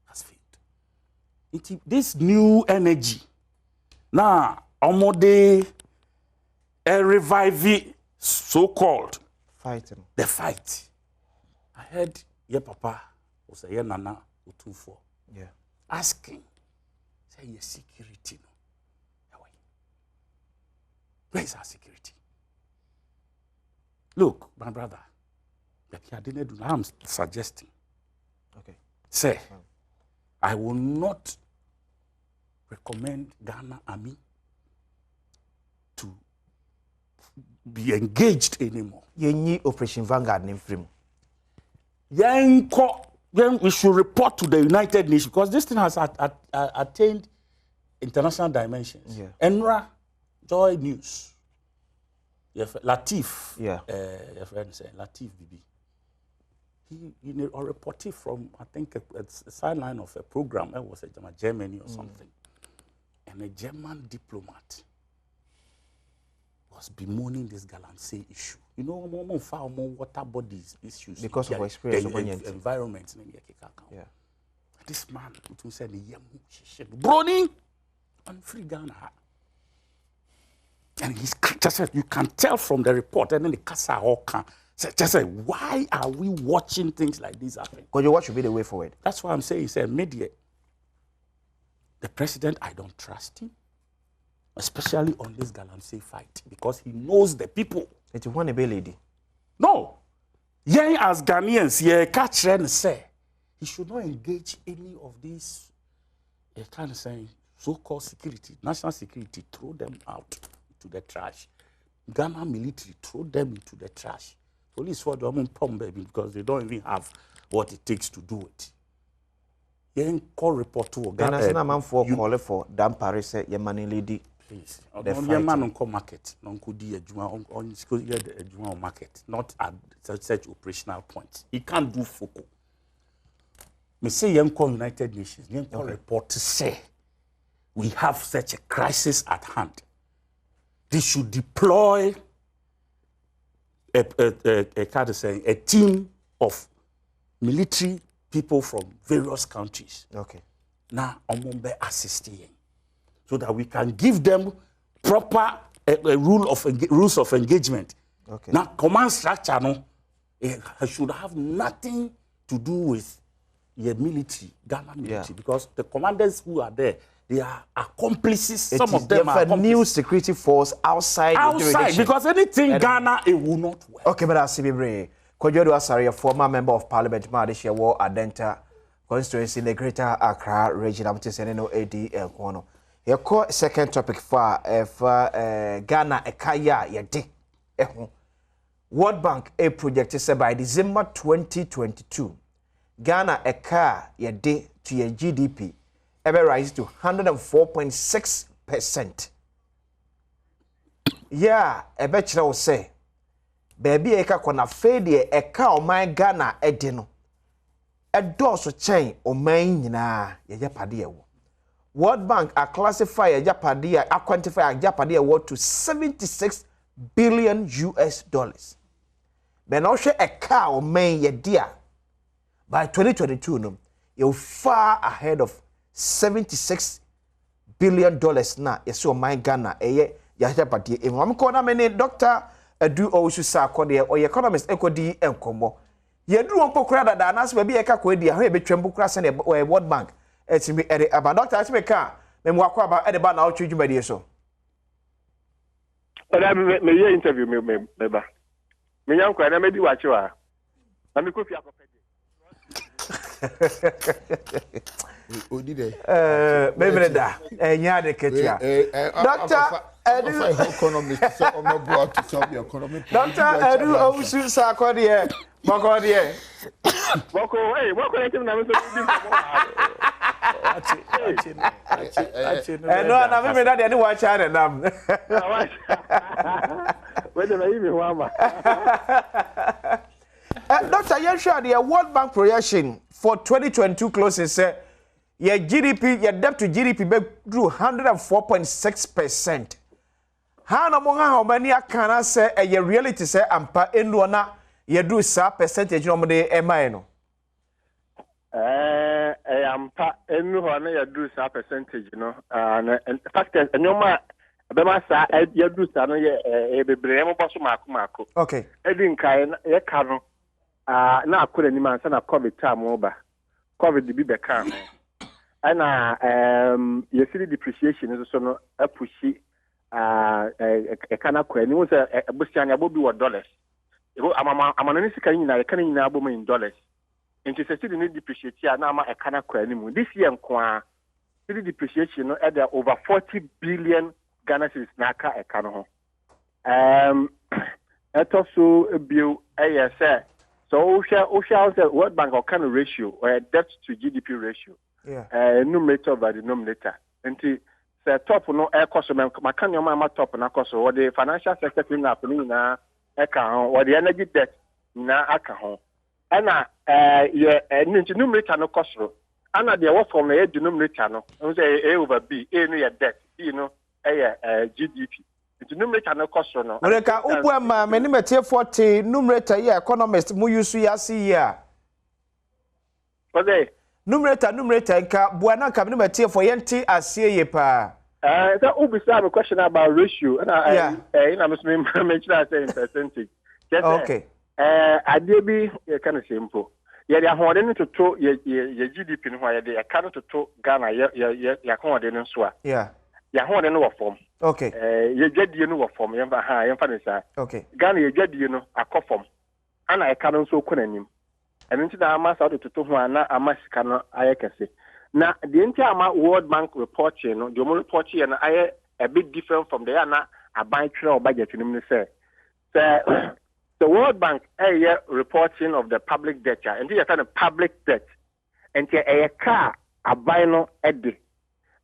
has failed. This new energy, now, omode revive so-called fighting. The fight. I heard your papa was a nana utunfo. Yeah. Asking, say your security no. Where is our security? Look, my brother, I'm suggesting. Okay. Say, I will not recommend Ghana Army to be engaged anymore. You need Operation Vanguard name frame. Then we should report to the United Nations because this thing has attained international dimensions. Yeah. Enra, Joy News, Latif, yeah, your friend say Latif Bibi. he a reporter from, I think, a sideline of a program. It was a Germany or something. And a German diplomat was bemoaning this Galamsey issue. You know, more water bodies issues. Because of experience of environment. Yeah. This man, who said, Brony, and free Ghana. And he's just you can tell from the report, and then the Casa Hoka just say, why are we watching things like this happen? Because you watch should be the way forward. That's why I'm saying, he said, media. The president, I don't trust him, especially on this Galamsey fight, because he knows the people. It's one a lady. No. Yeah, as Ghanaians, yeah, catch and say, he should not engage any of these, kind of saying, so-called security, national security, throw them out to the trash. Ghana military, throw them into the trash. Police for them baby, because they don't even have what it takes to do it. You call report to Ghana man for call for Dan Paris, your money lady. Please. Your man on market, non could be a market, not at such operational points. He can't do focal. Me say young United Nations, young report to say we have such a crisis at hand. They should deploy a team of military people from various countries. Okay. Now, Omombe assisting, so that we can give them proper rules of engagement. Okay. Now, command structure no, it should have nothing to do with your military, Ghana military, because the commanders who are there, they are accomplices. Some of them are a new security force outside the jurisdiction. Because anything Ghana, it will not work. Okay, but that's Sibibre. Kojodo Asari, a former member of Parliament, Madisha War Adenta constituency in the Greater Accra region. I'm just saying, no AD Kono. Your core second topic for Ghana Ekaya Yade. World Bank a project said by December 2022, Ghana Eka Yade to your GDP ever rise to 104.6%. Yeah, a bachelor will say, baby eka kona fede eka o man Ghana edino. A doso chain o man yina ya japade wo. World Bank a classify a japade a quantify a japade worth to $76 billion. Ben o she eka o man ye dia. By 2022 no, you're far ahead of $76 billion na yeso man Ghana eye ya japade e mo ko na me ne Dr. Adu Osu Sakode or economist ekodi enkomo ye duru won pokura dada na se be e ka ko edi ha e betwem pokura se ne World Bank etimi ere aba Dr. atime ka me mo akwa aba e de ba na otwe dwumadi so oda me ye interview me ba me nyan kwa na me di wache wa na me kofi akopede odi de me breda enya de ketua Dr. Edu economist so omobo to solve the economic. Dr. Edu Osu Sakode Bokode Boko hey boko etim na me so di no na me da de wa cha nam we de me wa ma Dr. Yeshua, the World Bank projection for 2022 closing say your GDP, your debt to GDP grew 104.6%. How many can say a reality say ampa enduana ye do sa percentage no de emai no ampa enu ho na ye do sa percentage no in fact enoma be ma sa ye do sa no ye bebre mo boso mako okay edin kai ye ka no na akora ni man sa na covid time oba covid bi be ka no ana ye city depreciation so no apushi kana kwani wo say busianya bobi wo dollars ego amana sika nyina ye kana nyina abo in dollars nti se city ni depreciate na ama kana kwani mu this year nkoa city depreciation no at over 40 billion Ghana cedis na aka ekano ho eto so bio say so we shall say World Bank or kind of ratio or debt to GDP ratio numerator by denominator nti se top no e cost man ma top na cost what the financial sector thing na e ka ho what the energy debt na aka ho ana numerator no kosoro ana de wo form na denominator no say a over b a no ya debt b no GDP the numerator no kosoro no Oreka ubu ma meni metie 40 numerator ya economist mu use ya see ya okay numerator nka buana ka meni metie for yenti asie ye pa that ubi say a question about ratio and I mention say in percentage just okay adebi kind of simple ye dey ahode to ye GDP no ye dey kind to Ghana ye ahode no so a yeah ye ahode no wo form okay ye dwadie no wo form ye fa ne sa okay Ghana ye dwadie no akọ form ana ye ka no so ko nanim eno nti na ama sa to ho ana ama sika no aye kese na the entire World Bank report no the report here no aye a bit different from the ana aban twerɛ o budget no me say the World Bank reporting of the public debt, and this is a public debt, and a car a bino eddy,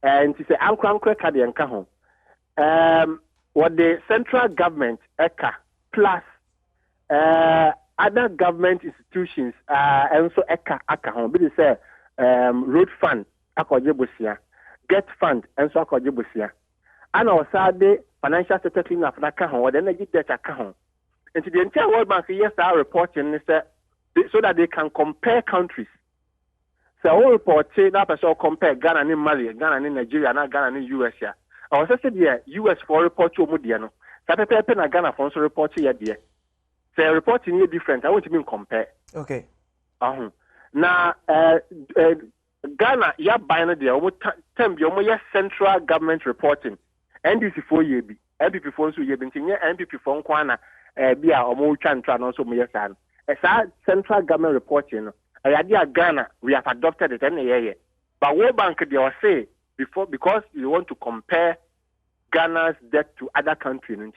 and it's a uncle Kadian Kahon. What the central government eka plus other government institutions and so eka akahon, but it's road fund akojebusia, get fund and so akojebusia, and also the financial sector cleanup akahon, or the energy debt akahon. And the entire World Bank are reporting is that so that they can compare countries. So all report say that person compare Ghana and Mali, Ghana and Nigeria, and Ghana and US here. I was said yeah, US for report to Mudiano. So na Ghana for also report here there. So reporting here different. I want to mean compare. Okay. Now Ghana ya buying there. Almost time ya central government reporting. NDC for year be. MPP for so year be. MPP for Kwana. Be a omo chantra no so me san central government reporting Ghana we have adopted it any year but World Bank they will say before because you want to compare Ghana's debt to other countries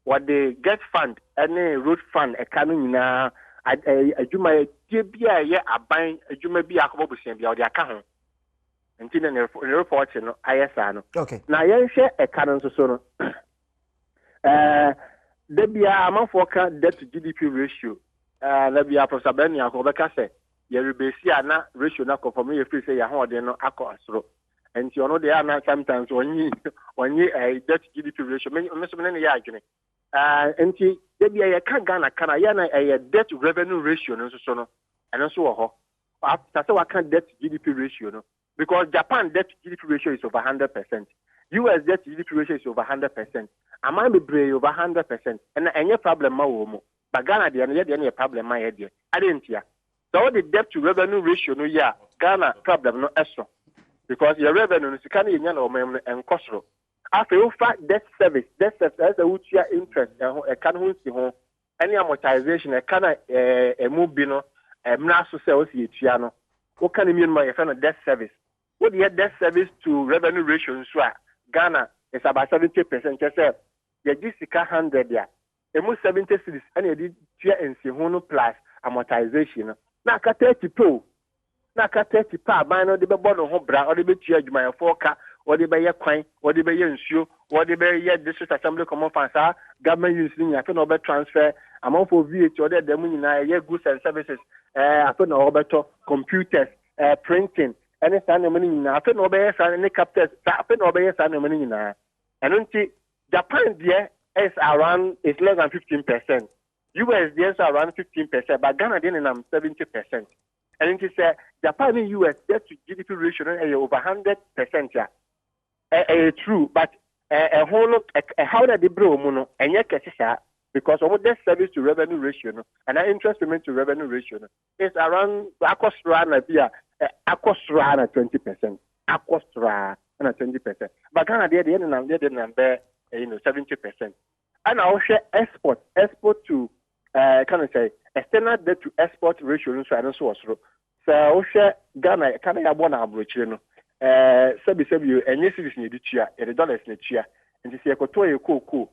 what they get fund any road fund e kanu nyina adwuma tie bia ye aban adwuma bia akobobusia bia odi aka ho ntina ne report no ayesa no okay na yen hwe e kanu so no Debia Amafoka debt to GDP ratio. Debia Professor Ben Yakobeka say, Yeribesi na ratio na conform you free say ya no ako asro. And you know they are not sometimes when you debt to GDP ratio. Many ya agene. And Debia ya can Ghana kana ya na a debt to revenue ratio no so no. And also ho. That's why can debt to GDP ratio no. Because Japan debt to GDP ratio is over 100%. US debt to GDP ratio is over 100%. Am be brave over 100%. And any problem ma wo mo. But Ghana the any problem ma here. I didn't hear. So the debt to revenue ratio no yeah. Ghana problem no extra. Because your revenue is can you know and cost. After you fact debt service as a which your interest can hold home any amortization can a move bino mna so say o si etua no. What can you mean by a debt service? What the debt service to revenue ratio so Ghana is about 70%. Just say you just 100 there. Emu 70 cities and you did tier and see plus amortization. Na ka 30 pro. Na ka 30 pa ban no de be bono ho bra or de be tier adwuma for ka or de be ye kwan or de be ye nsuo or de be ye district assembly common funds government use ni afi no be transfer amount for VAT or de dem nyina ye goods and services afi no obeto computers printing any stand money nyina afi no be ye stand any capitals afi no be ye stand money nyina enunti Japan there is around is less than 15%. US there is around 15%, but Ghana then is 70%. And it is Japan and US debt to GDP ratio over 100%. Yeah, true, but a whole how that the bro mono and yet because of debt service to revenue ratio and our interest payment to revenue ratio is around Akosrana 20%. Akosrana 20%. But Ghana there the number 70%. And I also export to external debt to export ratio so I don't so also Ghana can I born average no sabi any cities need chia the dollars need chia and this year koto ye koko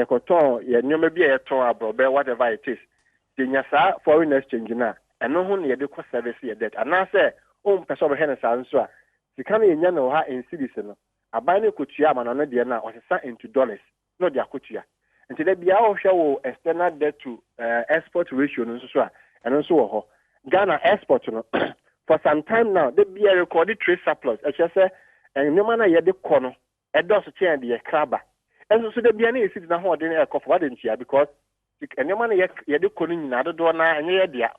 koto ye nyoma bi ye ton abrobe whatever it is the nyasa foreign exchange na eno ho ne de ko service ye debt and na say person be hen sa nso a sika na nya no ha in cities no aban ne kotua ma no de na osesa into dollars no de akotua nti da bia o hwe wo external debt to export ratio no so a and also ho Ghana export no for some time now they be a recorded trade surplus I just say and no man na ye de kono e do so chen de kraba and so they be na esi na ho de na ekof what didn't here because and no man ye de kono nyina do na enye ye dia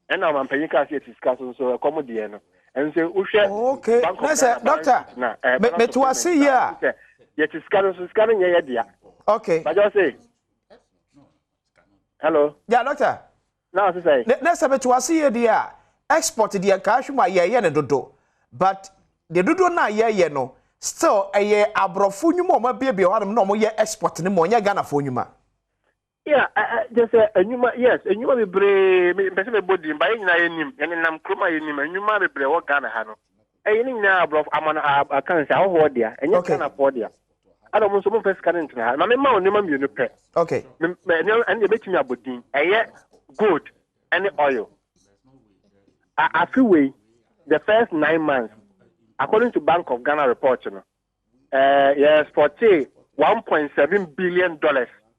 and now man panyin ka se discuss so come de no and say okay let's doctor me to see here ye discuss so scan ye dia okay but just say hello yeah doctor now say let's have to see here dia export dia ka hwuma ye ne dodo but the dodo na ye no still eye abrofo nwuma ma bia wadom na mo ye export ne mo nya Ghana fo nwuma yeah just enwuma yes enwuma bebre me pese me body ba nyina yenim ene nam kroma yenim enwuma bebre wo Ghana ha no eye ni nyina abrof amana akanse aho dia enye Ghana fo dia adom nso mo first current na ma me ma onima mienu pe okay me ene betimi abodin eye gold and oil I feel way the first 9 months according to Bank of Ghana report yes for $1.7 billion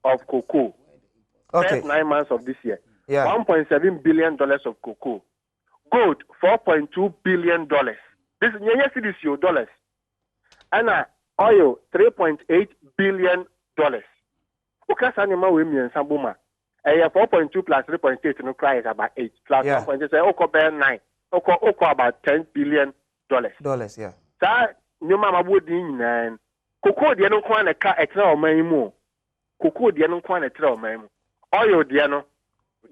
of cocoa. Okay. First 9 months of this year. Yeah. $1.7 billion of cocoa. Gold, $4.2 billion. This is your dollars. And oil, $3.8 billion. Okay, animal women Sambuma. 4.2 plus 3.8 no cry is about 8 plus 1.8 say oko bear 9. Oko about $10 billion. Dollars, yeah. That no mama would in nine. Cocoa de no kwan e ka etra o man mu. Cocoa de no kwan etra o man mu. Oil de no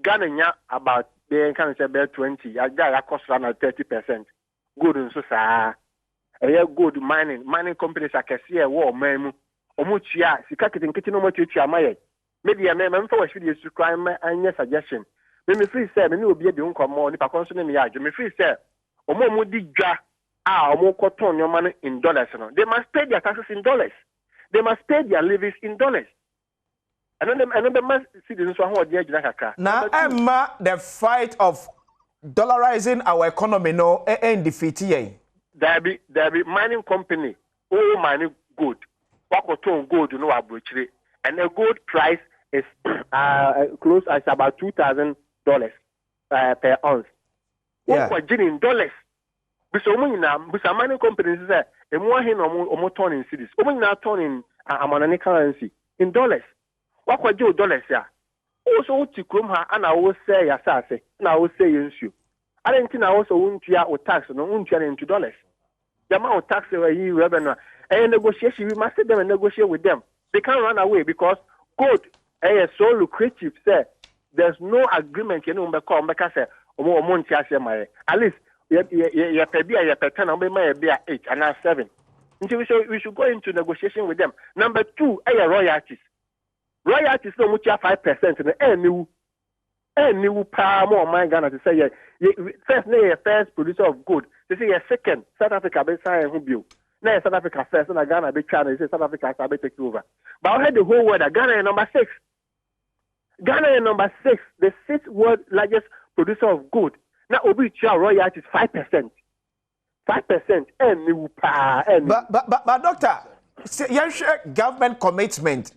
Ghana nya about they can say about 20. Aja cost around 30%. Good nso saa. Good mining companies akese e wo man mu. Omo tua sika kitinkiti no mo tua amaye. Maybe I remember for should you crime and your suggestion. Me free say me no be a unko mo ni pa konso ne me ya me free say omo mo di dwa omo koton your money in dollars no. They must pay their taxes in dollars. They must pay their levies in dollars. And then the must see the so how dey gina kaka. Now Emma the fight of dollarizing our economy no end defeat ye. There be mining company mining gold. Wakoton gold no abrochire and the gold price is close as about $2,000 per ounce. Yeah. What in dollars? Because mining companies say more hin or turn in cities. Now turn in a currency in dollars. What dollars ya? Also to come her and I will say asase. And I will say you. I don't think I also won't or tax no won't into dollars. The amount of tax you revenue and negotiation we must sit them and negotiate with them. They can't run away because gold is so lucrative. Say there's no agreement. You know, say at least you pay be 10, be 8 and now 7. We should go into negotiation with them. Number 2, royalties. Royalties no much 5%. New power more my Ghana to say first producer of gold. They say second South Africa be sign who build. Now South Africa first, and Ghana be China. They say South Africa will take over. But I heard the whole world. Ghana is number 6. Ghana is number 6, the 6th world largest producer of gold. Now Obi royalties 5%. 5% and new power. But doctor, government commitment,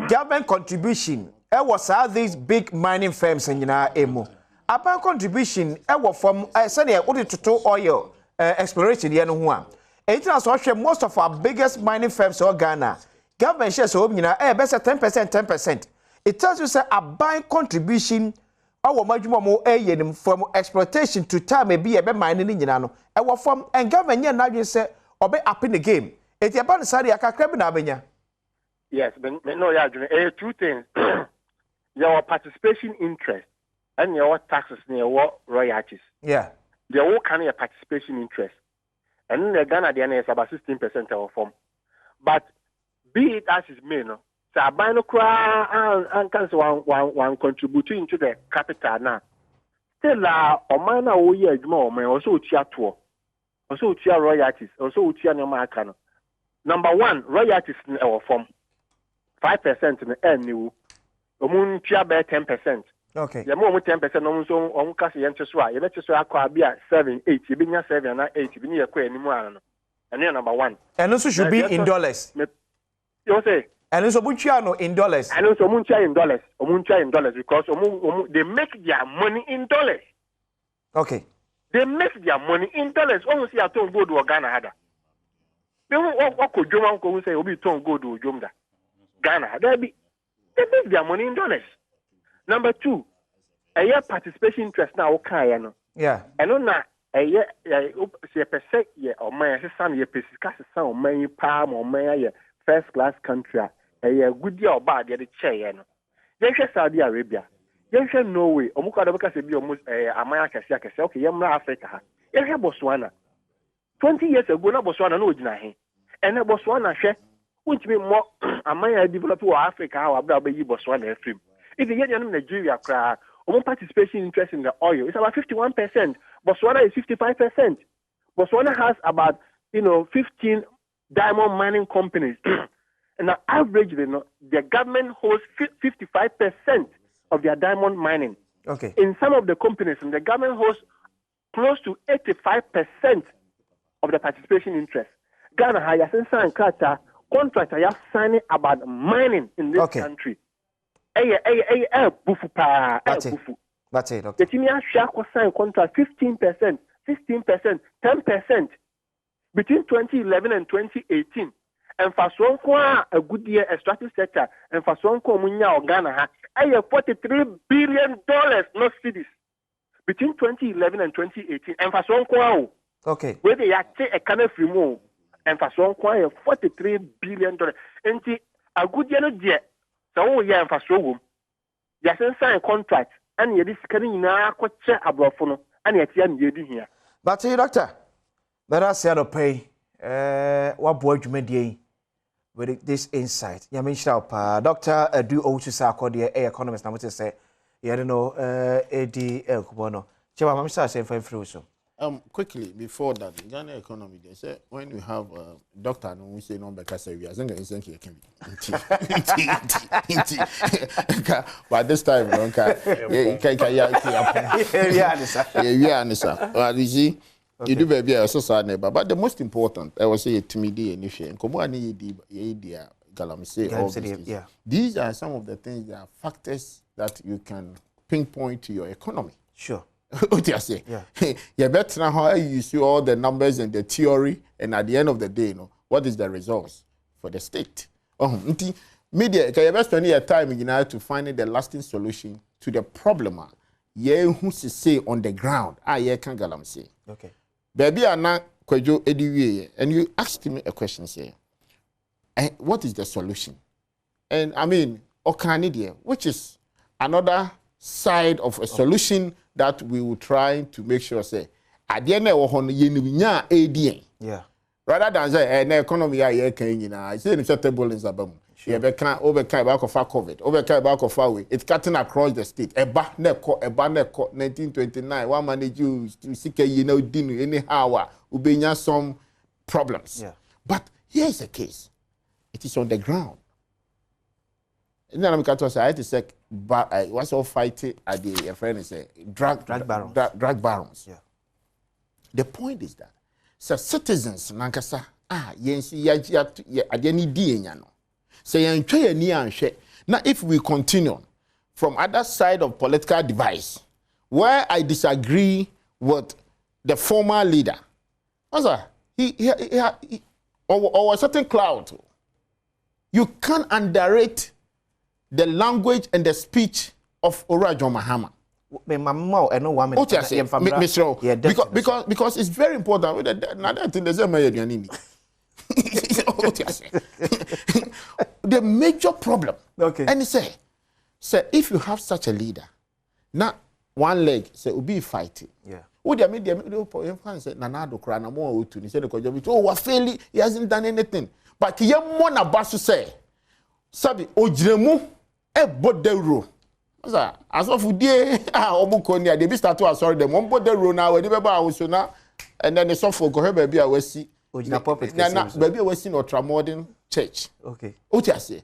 government contribution. Was all these big mining firms in emo. Upon contribution, was from senior to oil exploration. Most of our biggest mining firms in Ghana, government shares best 10%. It tells you say a buying contribution from exploitation to time maybe a mining in Yanano. From and government now you say obey up in the game. It's about the side of yes, but no, yeah, 2 things. Your participation interest and your taxes and your royalties. Yeah. They all kind of participation interest. And in the Ghana, is about 16% of form. But be it as is may, no, so I buy no cry and cancel one contributing to the capital now. Still, Omana Oye, also Chia tour, also Chia royalties, also Chia Namakano. Number 1, royalties in our form 5% in the end new. Omun chia be 10%. Okay. Ya mo 10% no so on ka se yente so a ye beti so akwa bia 7 8 ye binya 7 na 8 bi ne ye kwa animu ano. And number 1. And also should be in dollars. You say And also Munchiano in dollars. And also Muncha in dollars. Muncha in dollars because they make their money in dollars. Okay. They make their money in dollars. Almost see a ton go to Ghana hada. They what could Joma go say obi ton go to Jomda. Ghana. They make their money in dollars. Number 2, a year participation interest now okay no. Yeah. And on na a year say percent ye or my son ye pesika san o man palm or my first class country. A year good year or bad ye the chair no. They Saudi Arabia. Yes, Norway. Omuka because be almost America kase okay, yamra Africa. Yes, Botswana. 20 years ago, na Botswana no gyina he. And Botswana hwe, which be more America develop to Africa how about be Botswana frame. If you get in Nigeria cry, participation interest in the oil, it's about 51%. Botswana is 55%. Botswana has about 15 diamond mining companies. And the average, the government holds 55% of their diamond mining. Okay. In some of the companies, the government holds close to 85% of the participation interest. Ghana has signed contracts are signing about mining in this country. That's it. The team has signed contract 15%, 16%, 10% between 2011 and 2018. And for some a good year extractive sector, and for some munya Ghana $43 billion not cities between 2011 and 2018. And for some okay, where they are a kind of remove, and for some $43 billion. And a good year, dear. So yeah, and for so yes, sign contract, and yet this can now check abroad for and yet here. But doctor, but I said pay what boy you made with this insight. Yamisha Dr. Do Otusa Kodia, economist, now what to say, you don't know, A.D. El Kubono. Chema Mamsa say for through so. Quickly, before that, Ghana economy, they say when you have a doctor, no, we say no, because we are saying it can be. But this time, you see. Okay. You do baby a so sad neighbor, but the most important, I was say to me, the initial and come on, galamsey. These are some of the things that are factors that you can pinpoint to your economy. Sure. What do you say? Yeah. You better know how you see all the numbers and the theory, and at the end of the day, what is the results for the state? Media, can you best spend your time to find the lasting solution to the problem? Yeah, who say on the ground? Yeah, can galamsey. Okay. Baby, I'm not Kwejo Ediwe, and you asked me a question, say, what is the solution? And I mean, Okanidia, which is another side of a solution that we will try to make sure, say, at the end of the yeah. Rather than say, an economy, I say, it's a table in Zabam. Yeah, overcome back of COVID, overcome back of away. It's cutting across the state. A neko, 1929. One manage you to seek dinner anyhow. Ubenya some problems. Yeah. But here's the case. It is on the ground. And then I'm going to say, I had to say, what's all fighting at the friend is drug barons. Yeah. The point is that so citizens, nankasa, adeni dienyano. Say now if we continue from other side of political device, where I disagree with the former leader, also he or a certain cloud, you can't underrate the language and the speech of Urajo Mahama. Because it's very important. Another thing the major problem. Okay. And he say if you have such a leader, now one leg say will be fighting. Yeah. What do you mean? Say Nanado Krana more to he said we're failing, he hasn't done anything. But he mona basu say Sabi Ojremu e bodero. As of day obukonia they be start to sorry them on bodero now we be now and then the suffer go baby I will see. Baby was in ultra-modern church. Okay. What I say?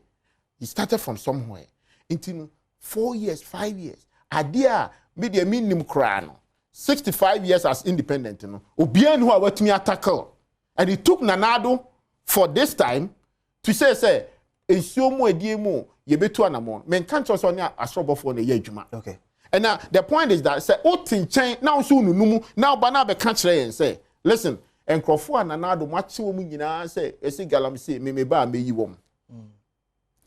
He started from somewhere. Into 4 years, 5 years. Adia, media minimum crown. 65 years as independent. Obian who are me tackle. And he took Nanado for this time to say, ensuo mu adie mu ye betu anamon men kan to so ne asorobofo na ye adwuma okay and now the point is that say otin chen now so nunumu now ba na be ka kire yen say listen enkrofo ananado mache wo mu nyina say esi galamsey me ba meyi wom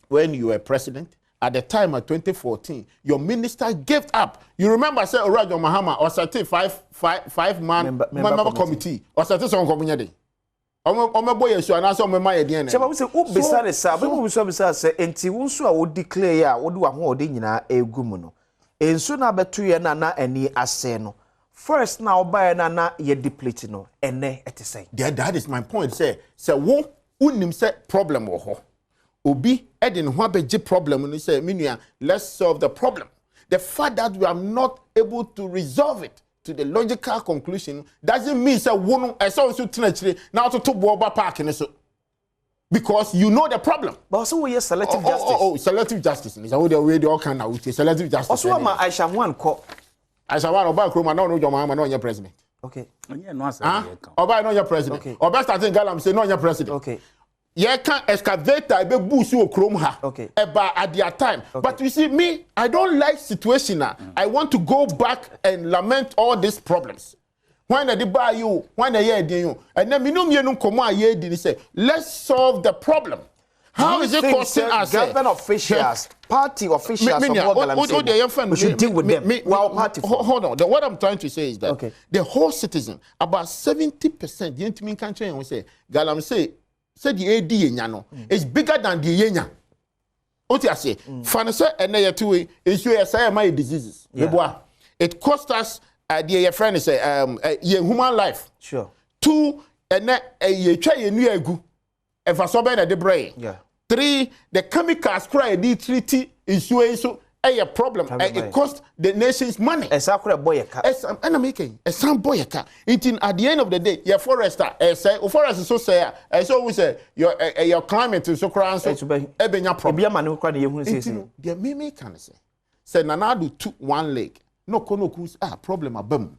when you were president at the time of 2014 your minister gave up. You remember say Orajo Mahama or certain five man member committee or certain some company boy yesu ana so mema ye den chema we say o besare sa be mo so besare say enti wo nso a wo declare ya wo de wa ho ode nyina egum no enso na beto ye na ani ase no first na oba na ye deplete no ene etesai that is my point say wo unim say problem wo ho obi edin ho abeje problem no say menua let's solve the problem. The fact that we are not able to resolve it to the logical conclusion doesn't mean say wono eso so tenachire now to boba park in so because you know the problem. But also we selective justice. Selective justice is how the way they all can now selective justice. Also ma Aisha one ko Aisha one oba kroma no your mama no your president. Okay. Onye no asa ye kan. Oba no your president. Okay. Oba starting galam say no your president. Okay. Ye can excavator be busu okrom ha. Okay. Eba at their time. Okay. But you see me, I don't like situation now. I want to go back and lament all these problems. When they buy you, when they hear you, and then minum yenum komo aye di say, let's solve the problem. How is it costing us? Government officials, party officials, we should deal with them. Party. Hold on. What I'm trying to say is that the whole citizen, about 70%, the intimate country, and we say, Galamsey. Said the AD nyano is bigger than the yenya. What you say? Fanasa and na yetu is you say my diseases. It cost us the friend say human life. Sure. 2 and na ye twa ye nu agu. E fa so be na de brain. Yeah. 3 the chemicals cry the treaty issue so a problem. It cost the nation's money. Esakura boyeka. I'm making a some boyeka. It at the end of the day, your forester, say, forest is so say, so we say your climate is so crown so ebenya problem. The meme can say Nanadu took one leg. No konokus problem abem.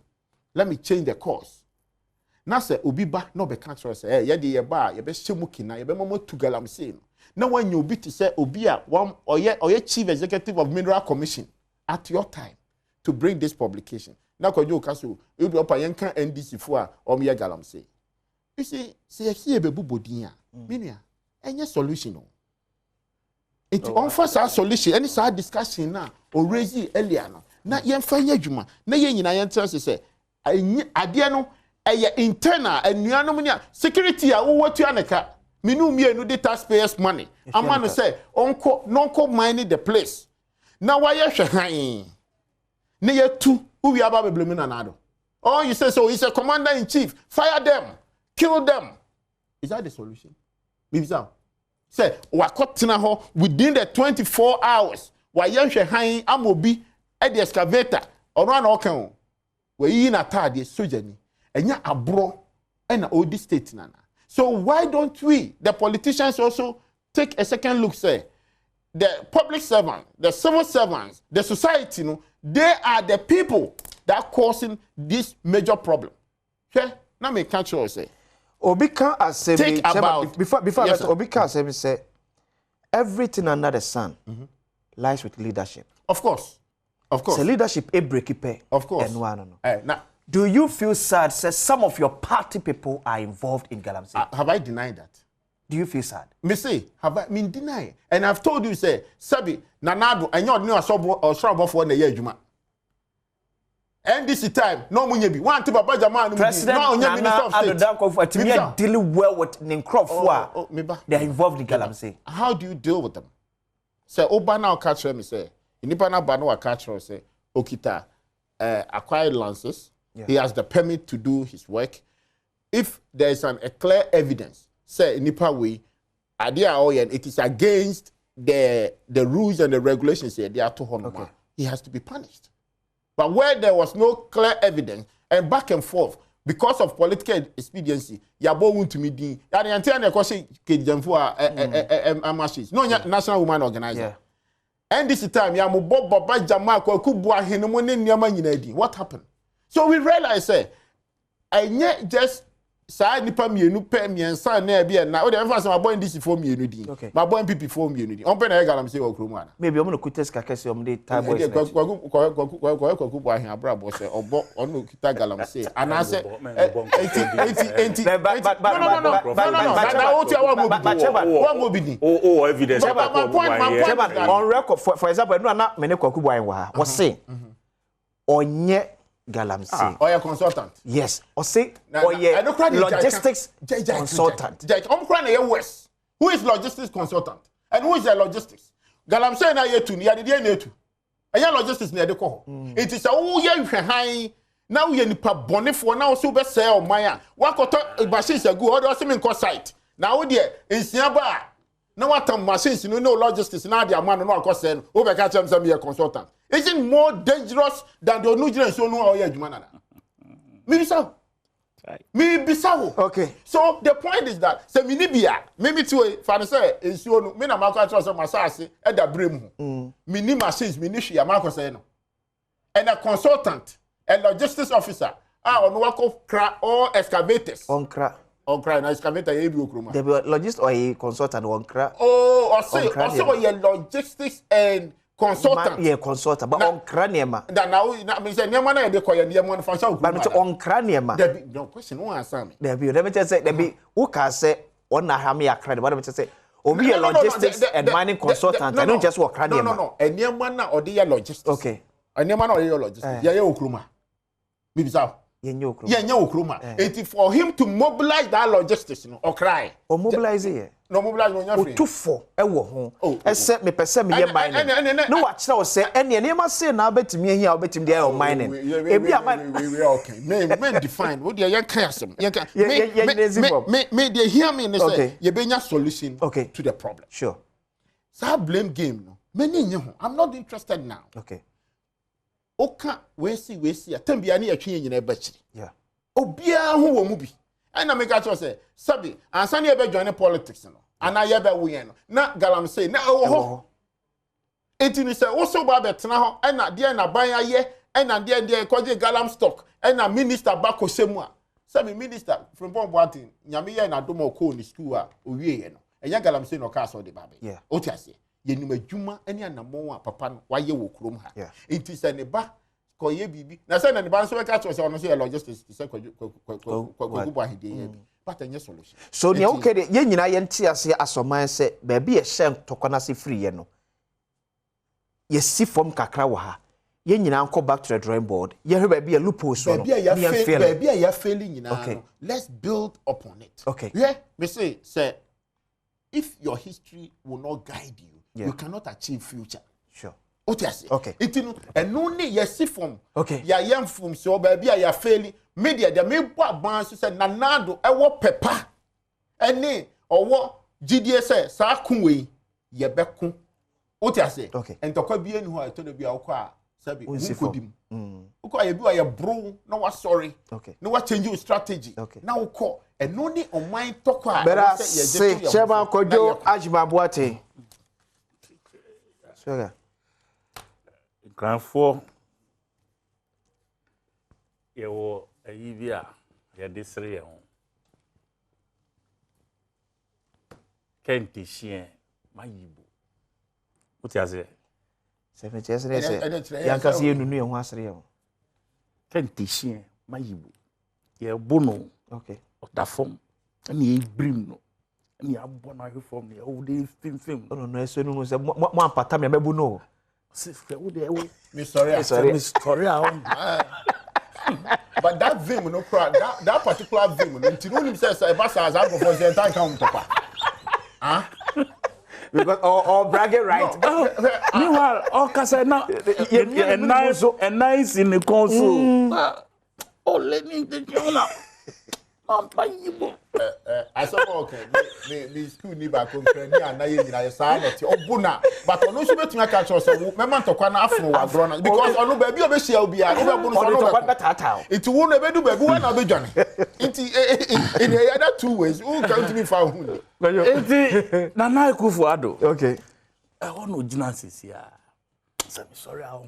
Let me change the course. Na say obiba no be cancer say ye de ye ba ye be shemuki na ye be momo to galamsey. Now when you be to say Obia one or ye chief executive of Mineral Commission at your time to bring this publication. Now could you castle you do up a yanka NDC for or me galamsey. You see here be bubodia. Minia any solution. It offers a solution any side discussion now or raise it earlier now. Na yen fanya juma na yen nyina yen tell say ade no internal and security a wo watu aneka minu mienu the taxpayers money amano say onko nonko mining the place na why hwehan na yetu uwi aba beblemi na nado oh you say so he's a commander in chief fire them kill them is that the solution maybe so say wakotena ho within the 24 hours why hwehan amobi e the excavator ono na okan we yi na tade soja ni enya abro e na odi state nana. So why don't we, the politicians, also take a second look, say, the public servants, the civil servants, the society, they are the people that are causing this major problem. Okay? Now me can't show say. Obika as take about before yes, that Obika as say everything under the sun lies with leadership. Of course. Of course. So leadership a break it. Of course. And one now. Do you feel sad? Says some of your party people are involved in Galamsey. Have I denied that? Do you feel sad? Me say, have I mean deny? And I've told you, say, Sabi, Nanado, and you're not or strong for the year, Juma. And this time, no munyebi. One to Baba Jaman, President Adom dealing well with Ninkrof. They are involved in Galamsey. How do you deal with them? Say, Obana catch me say, Nipana Bano catch say, Okita acquired lances. Yeah. He has the permit to do his work. If there is a clear evidence, say nipa way, it is against the rules and the regulations here, they are to honor. He has to be punished. But where there was no clear evidence and back and forth because of political expediency, yabo won to me di. And the question no national women organizer. And this time yamu bob baba jama ko kubua henemo ne niama nyina di. What happened? So we realize, I just Sa nipa mienu pe miensa na bia na o de emfa say my boy DC for mienu din. My boy PP for mienu din. On pe na galamsey wo kromu ana. Maybe omo no kutes ka kese omo dey tie boys. Kwaku ahin abrabo say obo ono kita galamsey. Ana say enti oh evidence on record for example no na me ne kwaku boy wa wo say onye galamsey or your consultant. Yes, or say or your logistics consultant. Who is logistics consultant and who is the logistics? Galamsey na yetu ni ya de na etu. Aya logistics na de ko. It is a wo ye hwehan na wo ye nipa bonefo na wo so be say o man a wakoto machines agu o de o me nko site. Na wo de ensia ba na watam machines no logistics na de amano no akose no wo be ka chem say me consultant. Isn't more dangerous than the Nigerian so no or Jumana? Maybe so. Okay. So the point is that Seminibia, maybe to Fanasa is you Mina Marco Masasi at the brim. Mini machines, Minishia Marco Seno. And a consultant, a logistics officer, on work of or excavators. On crack. On cry, na excavator Ebio Kruma. The logist or a consultant on crack. Oh, also your logistics and consultant. Yeah, consultant, but on craniema. That now me say niema na dey koye niema for so. But on craniema. There be no question no answer me. There be let me just say there be who can say on na ha me accredit. What me just say obi a logistics and mining consultant. I don't just work craniema. No. Niema na odi ya logistics. Okay. Niema na odi ya logistics. Ya okruma. Bibi sa. Yenye okruma. It for him to mobilize that logistics no or cry. Or mobilize here. No mobilize no nya free. Tufo ewo ho. Ese me pese me ye mining. No wa kira o say ene ma say na betimi ehia obetim dey o mining. Ebi we okay. Me define. What dey yan kan asem. Yan kan. Me dey hear me and say ye benya solution to the problem. Sure. So blame game no. Me ni nye ho. I'm not interested now. Okay. Oka we see atambia na yatwe nyina bakiri. Yeah. Obia ho wo mu bi. And I make a choice say, Sabi, and Sunny ever join politics, no, and I ever win. Not Galamsey, na oh, it is also Babet now, and not dear na buy a year, and not dear cause Galam stock, and a minister Bako Semua. Sabi minister from Bombati, Yamia and Adomo Co in school, Uye, and young Galamsey no castle the baby. Yeah. Otiasi, Yenume Juma, any anamoa, papa, why you will crum her. Yeah. It is an eba. Koye bibi na say na the banso catch was on say logistics say ko hide but any solution so ne okay de ye nyina ye ntia ase asoman say ba bi ye hye ntokona se free ye no ye si form kakra wa ha ye nyina anko back to the drawing board ye hwe ba bi ye loopholes no ba bi ya failing nyina let's build upon it. Okay. Yeah, me say if your history will not guide you, you cannot achieve future. Sure. Okay. Itinu enuni yesi form. Okay. Ya yam form so baby ya failing media de me bo aban so say nanado ewo pepa. Eni owo GDS say sa kunwe ye beku. Otiase. Okay. Entokwa bi enu ho a to na bi a okwa sabi unkodim. Ukwa ye bi wa ye bro na wa sorry. Okay. Na wa change your strategy. Okay. Na ukọ enuni on mind tokwa better say Chairman Kojo Ajimabuate. Sugar. Grandfo yewo ayibia ya desire ye ho kenti hie mayibo uti ase 70 years say yankasi enunu ye ho asere ye ho kenti hie mayibo ye bono okay otafom ani ebrim no ani abona hwefom ne o de fimfim no eso nu se mo ampata me mebu no Sorry. But that vim no crack that particular vim no until him says Ebasa as I go for the entire count ah because or bragging right meanwhile all kasa now a nice in the console oh let me the journal I saw okay me school ni ba konkre ni anaye nyina ye sa na ti obuna but ono so betuma catch us me man tokwa na afro wa bro na because ono ba bi obehia obi a no be bunu so no be it won e be du ba bi wa na be dwane it in the other two ways who can me fa hu it na na ikufu ado okay e wono gina sisia say me sorry I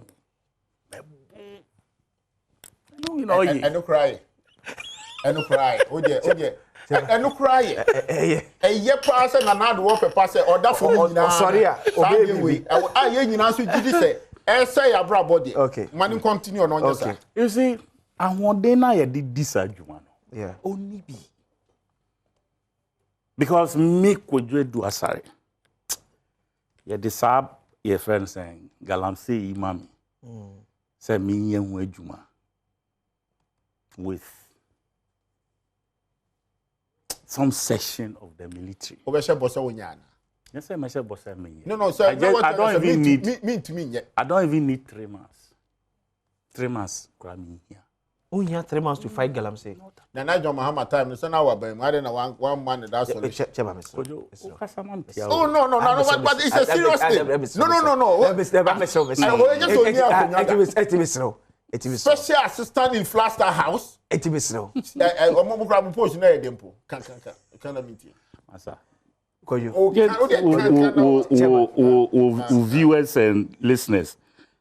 no you know you and no cry eno cry oje eno cry eye pa se na na do pepa se oda for nyina sorry obe ye nyina so gidi se say ya bra body man continue on your side you see ahode na ye di sadwuma no yeah oni bi because me Kwadwo do asare ye decide your friend saying galamsey imami say me yen hu adwuma with some section of the military. Obeshe bossa wonyana. Yes, sir, my bossa me. No, sir. I don't even need me to me. I don't even need 3 months. 3 months, cramming here. Oh, yeah, 3 months to fight Galamsey. Nana John Mahama time. So now we're going to one man that's all. Oh no, but it's a serious thing. No. Special assistant in Flaster House. Viewers and listeners,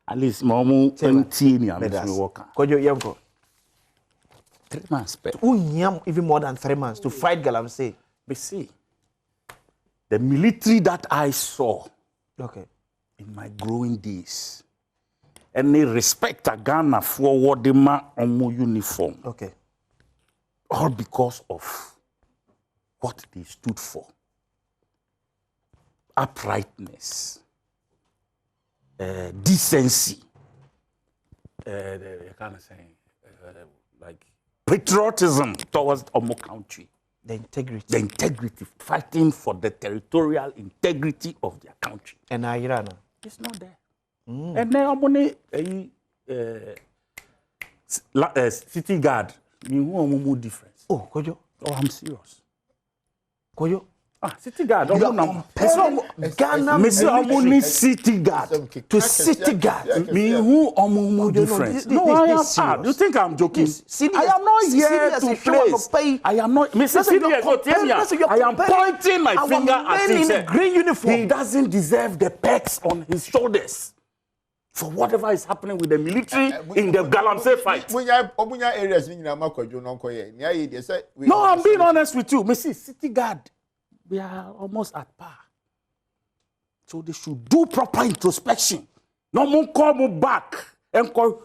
at least Momo 3 months. Even more than 3 months to fight Galamsey. But see, the military that I saw in my growing days, and they respect a Ghana for ma omo uniform. All because of what they stood for. Uprightness, decency, kind of saying, like patriotism towards omo country. The integrity. The integrity, fighting for the territorial integrity of their country. And Iran. It's not there. And then I'm city guard. Me who difference. Oh, Kojo. Oh, I'm serious. Kojo. City guard. Ghana military city guard to city guard. Me who difference. No, I am. You think I'm joking? I am not here to place. I am not. Mr. Serious. I am pointing my finger at him. In a green uniform. He doesn't deserve the pecks on his shoulders for whatever is happening with the military in the Galamsey fight. No, I'm being honest with you. Mr. City guard. We are almost at par. So they should do proper introspection. No more call me back and call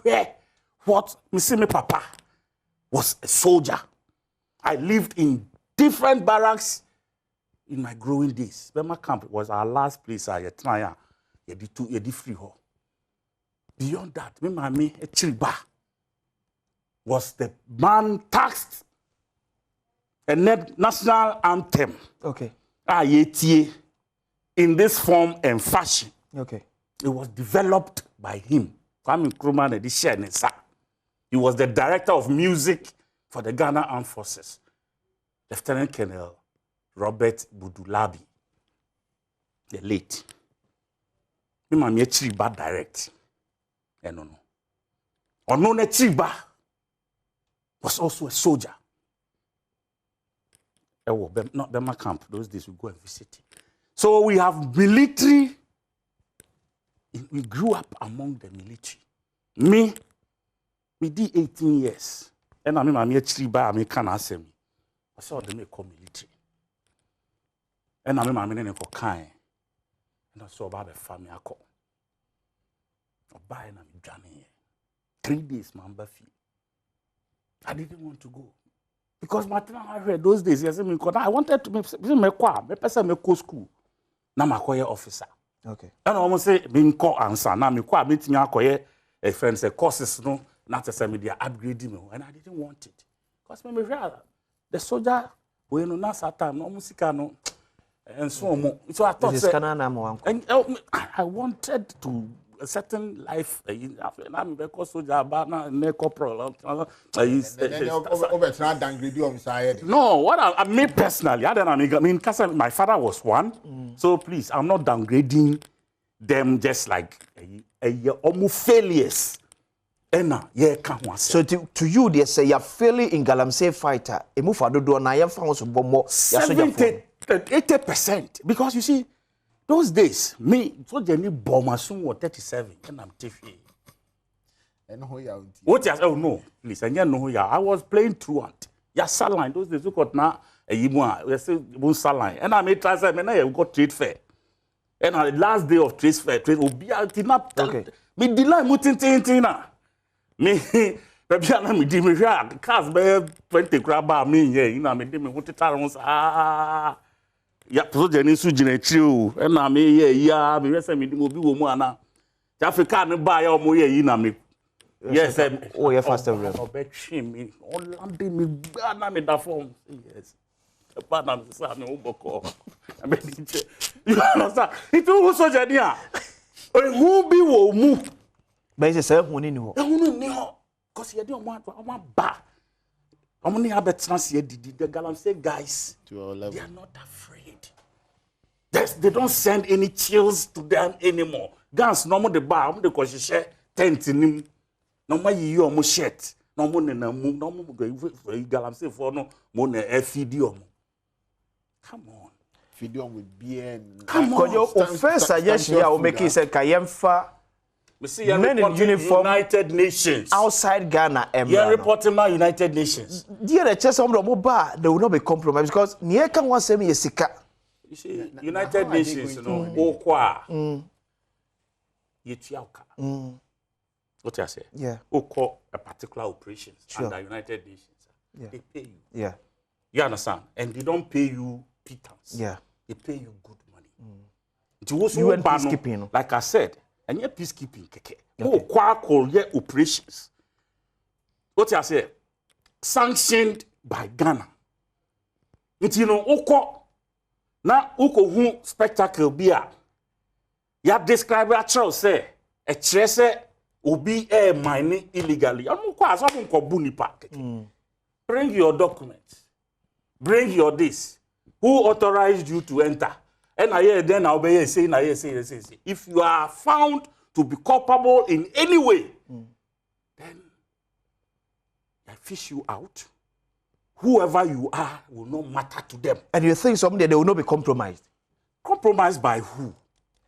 what my papa was a soldier. I lived in different barracks in my growing days. Bema camp was our last place. I had free hall. Beyond that, me a Chiriba was the man taxed a national anthem. In this form and fashion. It was developed by him. Kwame Nkrumah edition. He was the director of music for the Ghana Armed Forces. Lieutenant Colonel Robert Budulabi, the late. Me Chiriba direct. No. Onone Chiriba was also a soldier. Not Bema camp. Those days we go and visit him. So we have military. We grew up among the military. Me did 18 years. And I'm a Chiriba, I can't answer me. I saw them call military. And I'm a man called Kain. And I saw about the family I call. I buy and I'm Johnny. 3 days, man, I didn't want to go. Because I heard those days, I wanted to make school. Now I'm a officer. And I almost say, being called answer. Now I'm meeting a friend say courses no, not to say me they are upgrading me, and I didn't want it. Because me the soldier, we no na time no music no, and so on. So I thought and I wanted to. A certain life, I'm because soldier, but not corporal. No, what I mean personally, I mean, my father was one, so please, I'm not downgrading them just like almost failures. So to you, they say you're failing in Galamsey fighter. A move for do na you found some more 80%, because you see. Those days, me, so Jenny Bomasun was 37, and I'm TV. What? Oh, no, please, I didn't know who you are. I was playing truant. 37 and I'm 37. And who you are? I was playing truant. And I'm TV. What? I know who you are. I was playing truant. And I'm TV. What? I know who you are. I was playing truant. And I'm TV. What? I know who you are. I was playing truant. And I'm TV. And who you are? Ya saline those days we got na eyimu we say bon saline. And I may try say me na you got trade fair. And on the last day of trade fair, obi tinap. Okay. Me delay mu tin na. Me baby na me di me hwa cars be 20 kraba me here. Na me di me wote taron sa ya so jeni su jina chi o. E na me here ya me say me di mo bi wo mu ana. Africa ne ba ya omo here yi na me. Yes, oh yeah, faster real. Obetchi me Orlando me gba na me da form. Yes. But I'm saying no boko. You understand? It will so jania. Who be wo mu? But it's a huni ni ho. Huni ni ho. Cause you don't want ba. Omni have a chance here the Galamsey guys. They are not afraid. They don't send any chills to them anymore. Guns no more the bar, the cause share tent in him. No more you almost shirt. No more na mu, no more go Galamsey for no more na FDO. Come on. Video with BN. Come on. Your first suggestion here will make it say Kayemfa. Men in uniform, United Nations. Outside Ghana, you're reporting my United Nations. Dear, the chess on the mobile, they will not be compromised because near can one say me a sika. You see, United Nations, you know, Okwa. Yetiauka. What I say? Yeah. Oko a particular operations under United Nations. Yeah. They pay you. Yeah. You understand? And they don't pay you pittance. Yeah. They pay you good money. It was UN peacekeeping. Like I said, and your peacekeeping keke. Oh, kwa ye operations. What I say? Sanctioned by Ghana. It you know oko na oko hu spectacle bia. Ya describe a child say a trese obi mining illegally. Amu kwa asabu ko bunipa keke. Bring your documents. Bring your this. Who authorized you to enter? And I hear then I'll be saying, say. If you are found to be culpable in any way, then I fish you out. Whoever you are will not matter to them. And you think someday they will not be compromised? Compromised by who?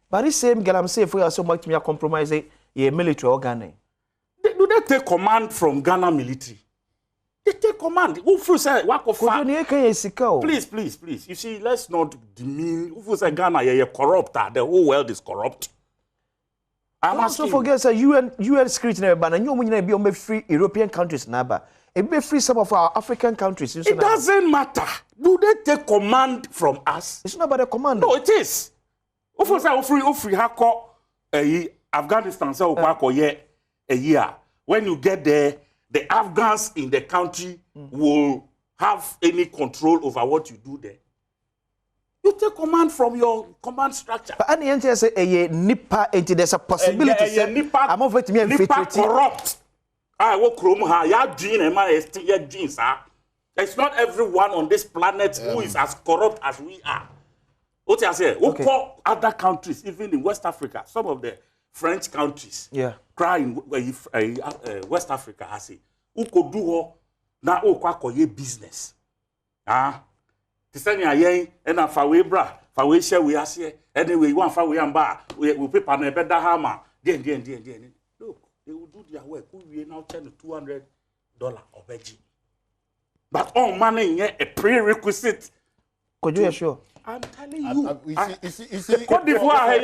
But this same girl, I'm saying, if we are so much me compromising a military organ. Do they take command from Ghana military? They take command. Who say work of Please. You see, let's not demean. Who say Ghana is corrupt? The whole world is corrupt. I'm also forget say UN security never ban. And you be on free European countries naba. It be free some of our African countries. It doesn't matter. Do they take command from us? It's not about the command. No, it is. Who say free hako Afghanistan say a year. When you get there, the Afghans in the country will have any control over what you do there. You take command from your command structure. But any entity say a nipa entity, there's a possibility. I'm over to me nipa corrupt. I will chrome her. Ya gene and man is still genes. It's not everyone on this planet who is as corrupt as we are. What I say? Who call other countries, even in West Africa, some of the French countries, crying West Africa, I say, who could do na o kwa koye business. Tisani ayen and a fawe bra, fawe share we are here, anyway, one fawe and bar, we paper and a better hammer. Then. Look, they will do their work. We now turn $200 of veggie. But all money a prerequisite. Could you assure? I'm telling you. Côte d'Ivoire,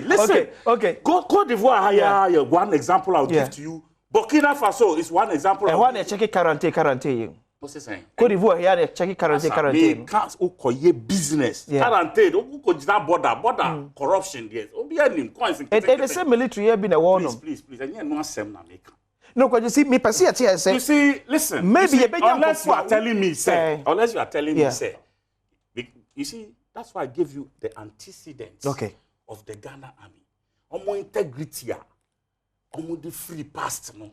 listen. Okay. Côte d'Ivoire, one example I'll give to you. Burkina Faso is one example. And one check quarantine. What's he saying? Côte d'Ivoire here check quarantine. Can't okoye business. Quarantine. Oku jina border corruption there. Obi anim coins. The same military here been a war. Please. And you no asem na make. No, because you see, me per se say. You see, listen. Maybe unless you are telling me, say. You see, that's why I gave you the antecedents of the Ghana army. Omo integrity, omo the free past, no.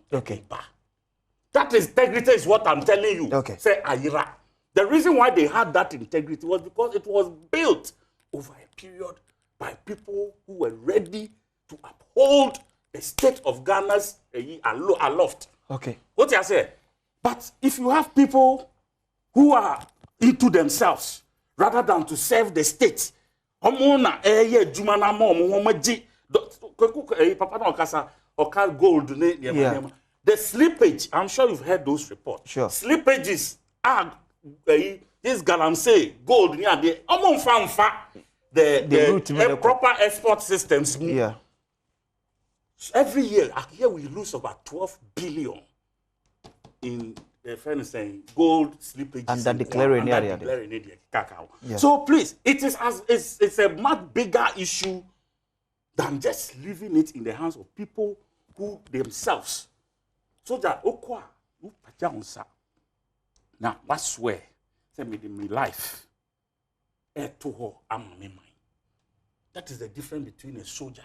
That integrity is what I'm telling you. Say Ayira. The reason why they had that integrity was because it was built over a period by people who were ready to uphold the state of Ghana's aloft. What I say? But if you have people who are into themselves, rather than to serve the state, The slippage, I'm sure you've heard those reports. Sure. Slippages are this galamsey gold near the the proper export systems. Yeah. Every year we lose about 12 billion in the friends saying gold slippages. And that declaring area. Yeah. So please, it's a much bigger issue than just leaving it in the hands of people who themselves. So that okwa upajansa now I swear say me my life to her am my mind. That is the difference between a soldier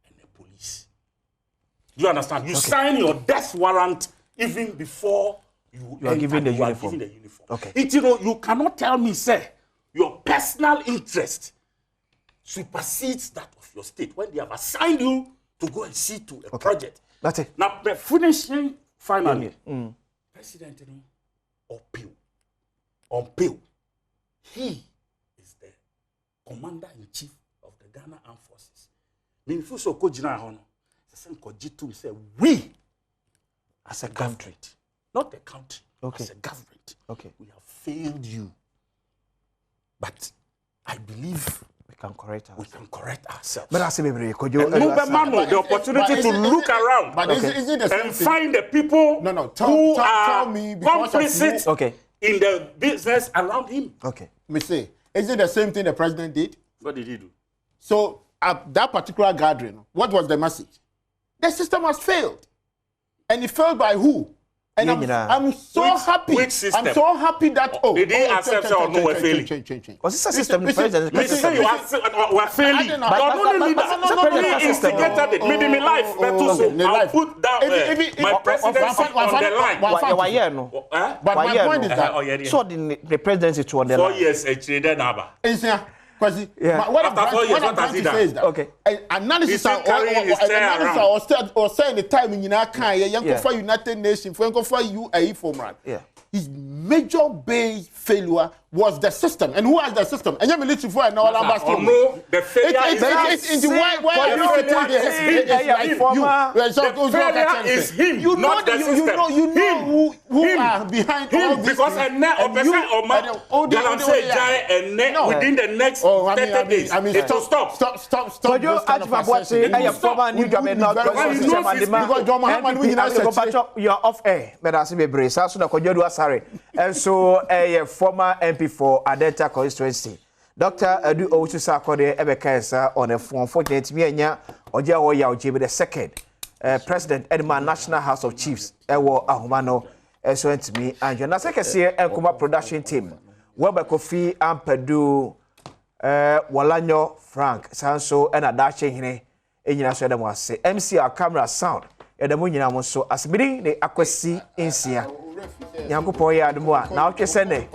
and a police. Do you understand? You sign your death warrant even before you are given the uniform. Okay. You cannot tell me, say, your personal interest supersedes that of your state when they have assigned you to go and see to a project. That's it. Now, finishing finally, President on pill, he is the commander-in-chief of the Ghana Armed Forces. Say we as a country, not a country, as a government, we have failed you. But I believe we can correct ourselves. But I say the opportunity to look around and find the people who are complicit in the business around him. Okay. Me say, is it the same thing the president did? What did he do? So at that particular gathering, what was the message? The system has failed. And it failed by who? And I'm so happy. Which system? I'm so happy that did he accept or no we're failing? Was this a system? Listen, you are failing. Not only that, he instigated it. Maybe my life. I'll put down my presidency on the line. But my point is that so the presidency to on the line. 4 years a trader naba. What I'm trying to say is that analysis or saying the time in for United Nations, for UAE format. His major base failure was the system. And who has the system? And you're military for an all no, the failure is him. You know the system. You know who are behind all this. Because within the next 30 days, it will stop. Stop. You're off air. But I say, and so a former MP for Adeta constituency, Dr. Adu Owusu Ebekesa on a form 48 Mianya Oja Oya the second President Edman National House of Chiefs Ewo Ahumano so to me and your Naseka Enkuma production team Weba Kofi Ampedu Walanyo Frank Sanso and Adache Hine Enyina so dem wase MC our camera sound edamu nyina mo so asibiri ne akwasi insia Yanko poya adumwa na otwe sene